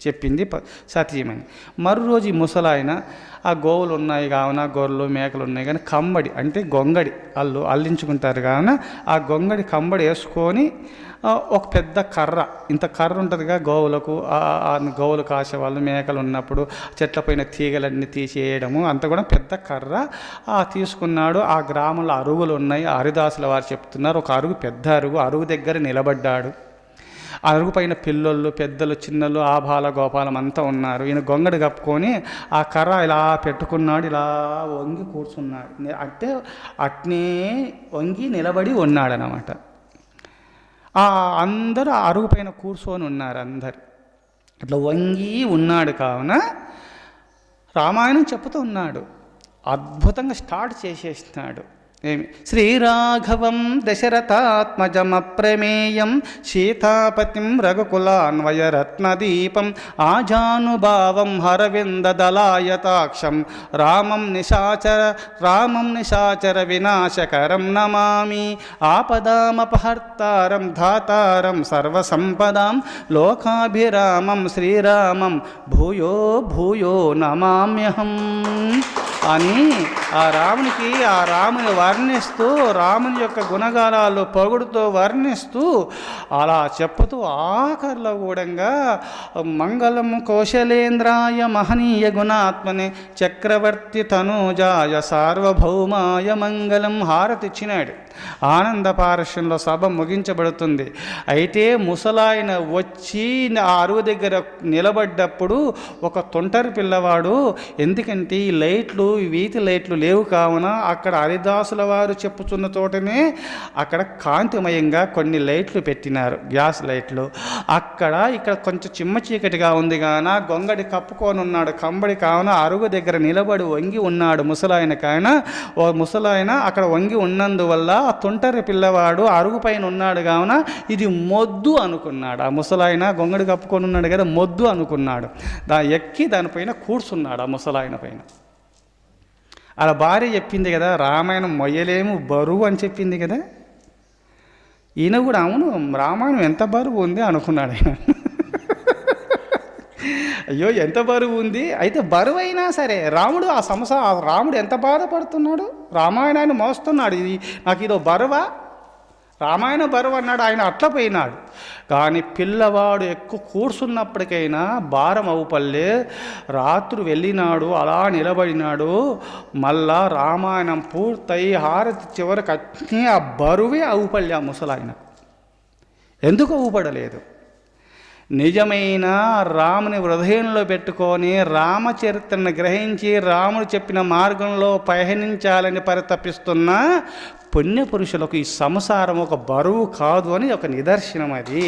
చెప్పింది సతీమణి. మరో రోజు ఈ ముసలాయన ఆ గోవులు ఉన్నాయి కావున, గొర్రెలు మేకలు ఉన్నాయి కానీ కంబడి అంటే గొంగడి అల్లించుకుంటారు కావున ఆ గొంగడి కంబడి వేసుకొని ఒక పెద్ద కర్ర, ఇంత కర్ర ఉంటుందిగా గోవులకు, గోవులు కాసేవాళ్ళు మేకలు ఉన్నప్పుడు చెట్లపైన తీగలన్నీ తీసేయడము అంత కూడా పెద్ద కర్ర తీసుకున్నాడు. ఆ గ్రామంలో అరుగులు ఉన్నాయి, హరిదాసుల వారు చెప్తున్నారు. ఒక అరుగు, పెద్ద అరుగు దగ్గర నిలబడ్డాడు. అరుగు పైన పిల్లలు పెద్దలు చిన్నలు ఆబాల గోపాలం అంతా ఉన్నారు. ఈయన గొంగడి కప్పుకొని ఆ కర్ర ఇలా పెట్టుకున్నాడు, ఇలా వంగి కూర్చున్నాడు. అంటే అట్నే వంగి నిలబడి ఉన్నాడు అన్నమాట. అందరూ ఆ అరుగు పైన కూర్చొని ఉన్నారు. అందరు ఇట్లా వంగి ఉన్నాడు. కావున రామాయణం చెప్తూ ఉన్నాడు. అద్భుతంగా స్టార్ట్ చేసేస్తున్నాడు. ఏమి శ్రీరాఘవం దశరథాత్మజమప్రమేయం సీతాపతిం రఘుకులాన్వయరత్నదీపం ఆజానుభావం హరవిందదలాయతాక్షం రామం నిశాచర వినాశకరం నమామి ఆపదామపహర్తారం ధాతారం సర్వసంపదాం లోకాభిరామం శ్రీరామం భూయో భూయో నమామ్యహం అని ఆ రాముని వర్ణిస్తూ, రాముని యొక్క గుణగానాలు పొగుడుతూ వర్ణిస్తూ అలా చెప్పుతూ ఆఖరిలో కూడా మంగళం కౌశలేంద్రాయ మహనీయ గుణాత్మనే చక్రవర్తి తనూజాయ సార్వభౌమాయ మంగళం హారతిచ్చినాడు. ఆనంద పారస్యంలో సభ ముగించబడుతుంది. అయితే ముసలాయన వచ్చి ఆ అరుగు దగ్గర నిలబడ్డప్పుడు ఒక తొంటరి పిల్లవాడు, ఎందుకంటే ఈ లైట్లు వీధి లైట్లు లేవు కావున అక్కడ హరిదాసుల వారు చెప్పుచున్న తోటనే అక్కడ కాంతిమయంగా కొన్ని లైట్లు పెట్టినారు, గ్యాస్ లైట్లు. ఇక్కడ కొంచెం చిమ్మ చీకటిగా ఉంది కావున గొంగడి కప్పుకొని ఉన్నాడు కంబడి కావున అరుగు దగ్గర నిలబడి వంగి ఉన్నాడు ముసలాయన. కావున ఓ ముసలాయన అక్కడ వంగి ఉన్నందువల్ల ఆ తొంటరి పిల్లవాడు అరుగు పైన ఉన్నాడు కావున ఇది మొద్దు అనుకున్నాడు. ఆ ముసలాయన గొంగడి కప్పుకొని ఉన్నాడు కదా, మొద్దు అనుకున్నాడు. ఎక్కి దానిపైన కూర్చున్నాడు ఆ ముసలాయన పైన. అలా భార్య చెప్పింది కదా, రామాయణం మొయ్యలేము బరువు అని చెప్పింది కదా. ఈయన కూడా అవును రామాయణం ఎంత బరువు ఉంది అనుకున్నాడు ఆయన. అయ్యో ఎంత బరువు ఉంది, అయితే బరువు అయినా సరే రాముడు రాముడు ఎంత బాధపడుతున్నాడు, రామాయణాన్ని మోస్తున్నాడు. నాకు ఇదో బరువా, రామాయణ బరువు అన్నాడు ఆయన. అట్లా పోయినాడు. కానీ పిల్లవాడు ఎక్కువ కూర్చున్నప్పటికైనా భారం అవుపల్లే. రాత్రి వెళ్ళినాడు, అలా నిలబడినాడు. మళ్ళా రామాయణం పూర్తయి హారతి చివరికి అన్నీ ఆ బరువే అవుపల్లే ఆ ముసలాయన. ఎందుకు అవుపడలేదు? నిజమైన రాముని హృదయంలో పెట్టుకొని రామచరిత్రను గ్రహించి రాముడు చెప్పిన మార్గంలో పయనించాలని పరితపిస్తున్న పుణ్యపురుషులకు ఈ సంసారం ఒక బరువు కాదు అని ఒక నిదర్శనం అది.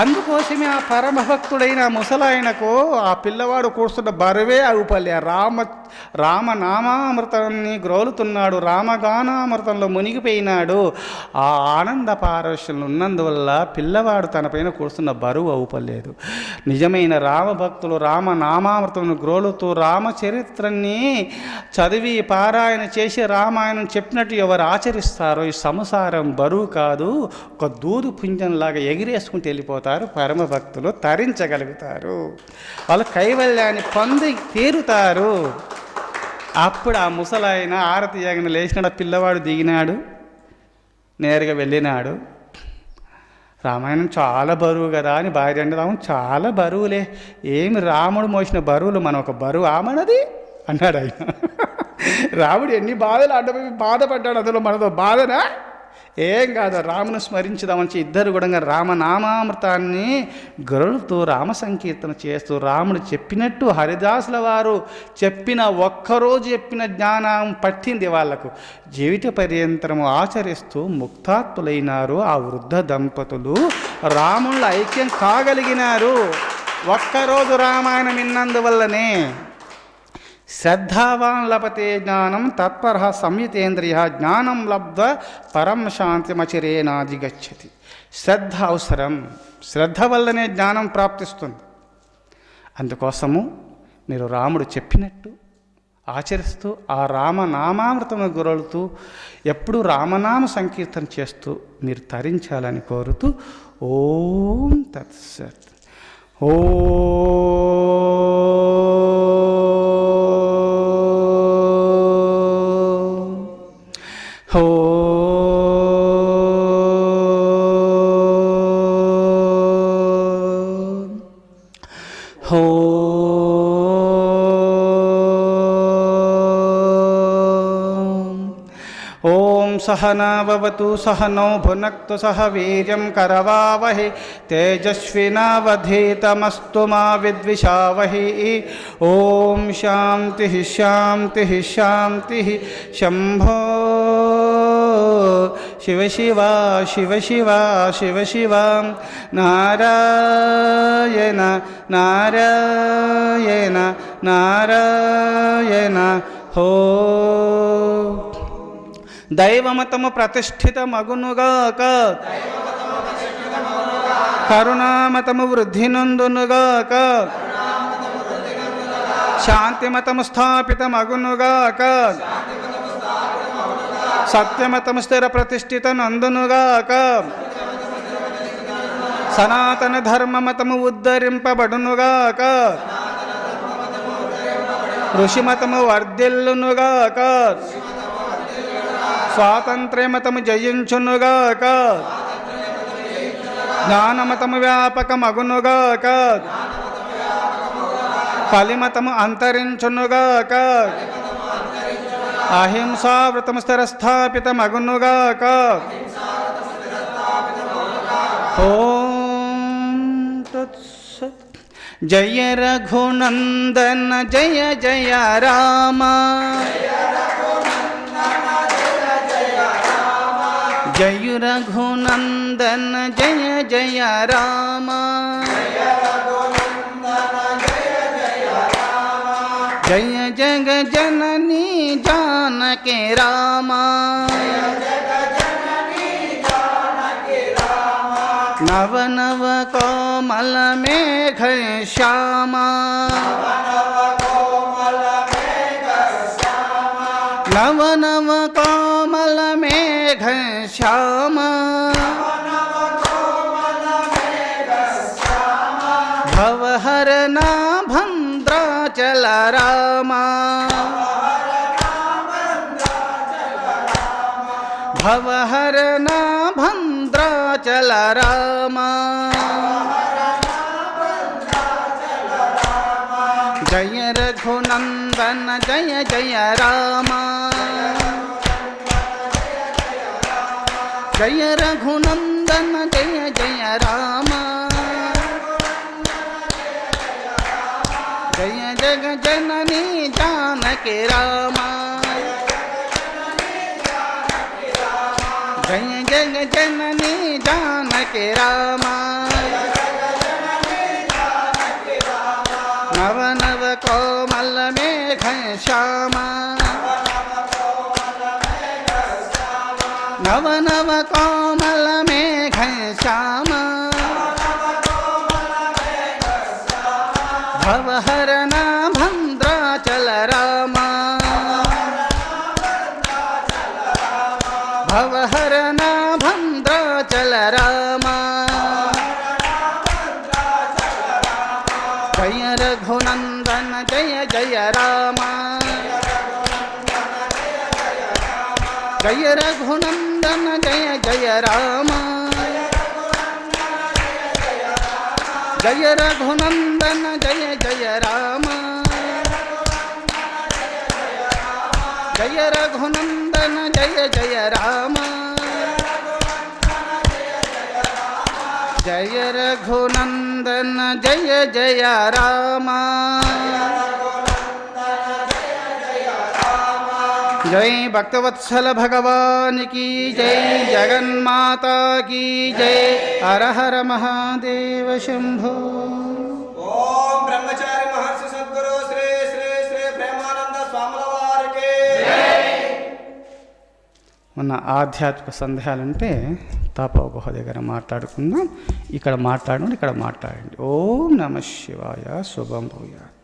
అందుకోసమే ఆ పరమభక్తుడైన ముసలాయనకు ఆ పిల్లవాడు కూర్చున్న బరువే అవుపల్లే. రామనామామృతాన్ని గ్రోలుతున్నాడు, రామగానామృతంలో మునిగిపోయినాడు. ఆ ఆనంద పారవశ్యంలో ఉన్నందువల్ల పిల్లవాడు తన పైన కూర్చున్న బరువు అవుపలేదు. నిజమైన రామభక్తులు రామనామామృతం గ్రోలుతూ రామచరిత్రని చదివి పారాయణ చేసి రామాయణం చెప్పినట్టు ఎవరు ఆచరిస్తారో ఈ సంసారం బరువు కాదు, ఒక దూదు పుంజంలాగా ఎగిరేసుకుంటూ వెళ్ళిపోతారు. పరమభక్తులు తరించగలుగుతారు, వాళ్ళు కైవల్యాన్ని పొంది తీరుతారు. అప్పుడు ఆ ముసలాయన ఆరతి యాగన లేచినాడు. ఆ పిల్లవాడు దిగినాడు, నేరుగా వెళ్ళినాడు. రామాయణం చాలా బరువు కదా అని భార్య అంటే, అవును చాలా బరువులే, ఏమి రాముడు మోసిన బరువులు మన ఒక బరువు ఆమనది అన్నాడు ఆయన. రాముడు ఎన్ని బాధలు అడ్డపోయి బాధపడ్డాడు, అందులో మనతో బాధనా? ఏం కాదు, రామును స్మరించుదామని ఇద్దరు కూడా రామనామామృతాన్ని గరులుతూ రామ సంకీర్తన చేస్తూ రాముడు చెప్పినట్టు హరిదాసుల వారు చెప్పిన ఒక్కరోజు చెప్పిన జ్ఞానం పట్టింది వాళ్లకు. జీవిత పర్యంతరము ఆచరిస్తూ ముక్తాత్ములైనారు ఆ వృద్ధ దంపతులు. రాముళ్ళు ఐక్యం కాగలిగినారు ఒక్కరోజు రామాయణం విన్నందువల్లనే. శ్రద్ధావాన్ లభతే జ్ఞానం తత్పర సంయుతేంద్రియ జ్ఞానం లబ్ధ్వ పరం శాంతిమచిరేనాధిగచ్చతి. శ్రద్ధ అవసరం, శ్రద్ధ వల్లనే జ్ఞానం ప్రాప్తిస్తుంది. అందుకోసము మీరు రాముడు చెప్పినట్టు ఆచరిస్తూ ఆ రామనామామృతము గురలుతూ ఎప్పుడూ రామనామ సంకీర్తన చేస్తూ మీరు తరించాలని కోరుతూ ఓం తత్సత్. सहनावतु सहनौ भुनक्तु सह वीर्यं करवावहै तेजस्विनावधीतमस्तु मा विद्विषावहै. ओम शांति शांति शांति शंभो శివ శివ శివ శివ శివ శివ నారాయణ నారాయణ నారాయణ హో దైవమతము ప్రతిష్ఠితమగునుగాక కరుణామతము వృద్ధి నందునుగాక శాంతిమతము స్థాపితమగునుగాక సత్యమతము స్థిర ప్రతిష్ఠిత నందునుగాక సనాతన ధర్మమతము ఉద్ధరింపబడునుగాక ఋషిమతము వర్ధిల్లునుగాక స్వాతంత్ర్యమతము జయించునుగాక జ్ఞానమతము వ్యాపకమగునుగాక కలిమతము అంతరించునుగాక అహింసావ్రతము స్థిరస్థాపితమగునుగాక ఓం తత్సత్. జయ రఘునందన జయ జయ రామ జయ రఘునందన జయ జయ రామ జయ జగ జననీ జానకి రామ నవ నవ కోమల మేఘ శ్యామ నవ నవ కోమల మేఘ శ్యామ భవహరణ భద్రాచల రామ భవహరణ భద్రాచల రామ జయ రఘునందన జయ జయ రామ జయ రఘునందన జయ జయ రామ జయ జగ జననీ జానకి రామ జయ జగ జననీ జానకి రామ నవ నవ కోమల మేఘ శ్యామ నవ నవ కోమల మేఘ శ్యామ భవహరణ భద్రాచల రామ భవహరణ భద్రాచల రామ జయ రఘునందన జయ జయ రామ జయ రఘునందన జయ జయ రామ జయ రఘునందన జయ జయ రామ జయ రఘునందన జయ జయ రామ జయ రఘునందన జయ జయ రామ జై భక్తవత్సల భగవాన్ కీ జై జగన్మాతా కీ జై హర హర మహాదేవ శంభో.
ఓం బ్రహ్మచారి మహర్షి సద్గురు శ్రీ శ్రీ శ్రీ ప్రేమానంద స్వాముల వారికి.
మన ఆధ్యాత్మిక సందేహాలుంటే తాపగుహ దగ్గర మాట్లాడుకుందాం. ఇక్కడ మాట్లాడండి, ఇక్కడ మాట్లాడండి. ఓం నమ శివాయ. శుభం భూయాత్.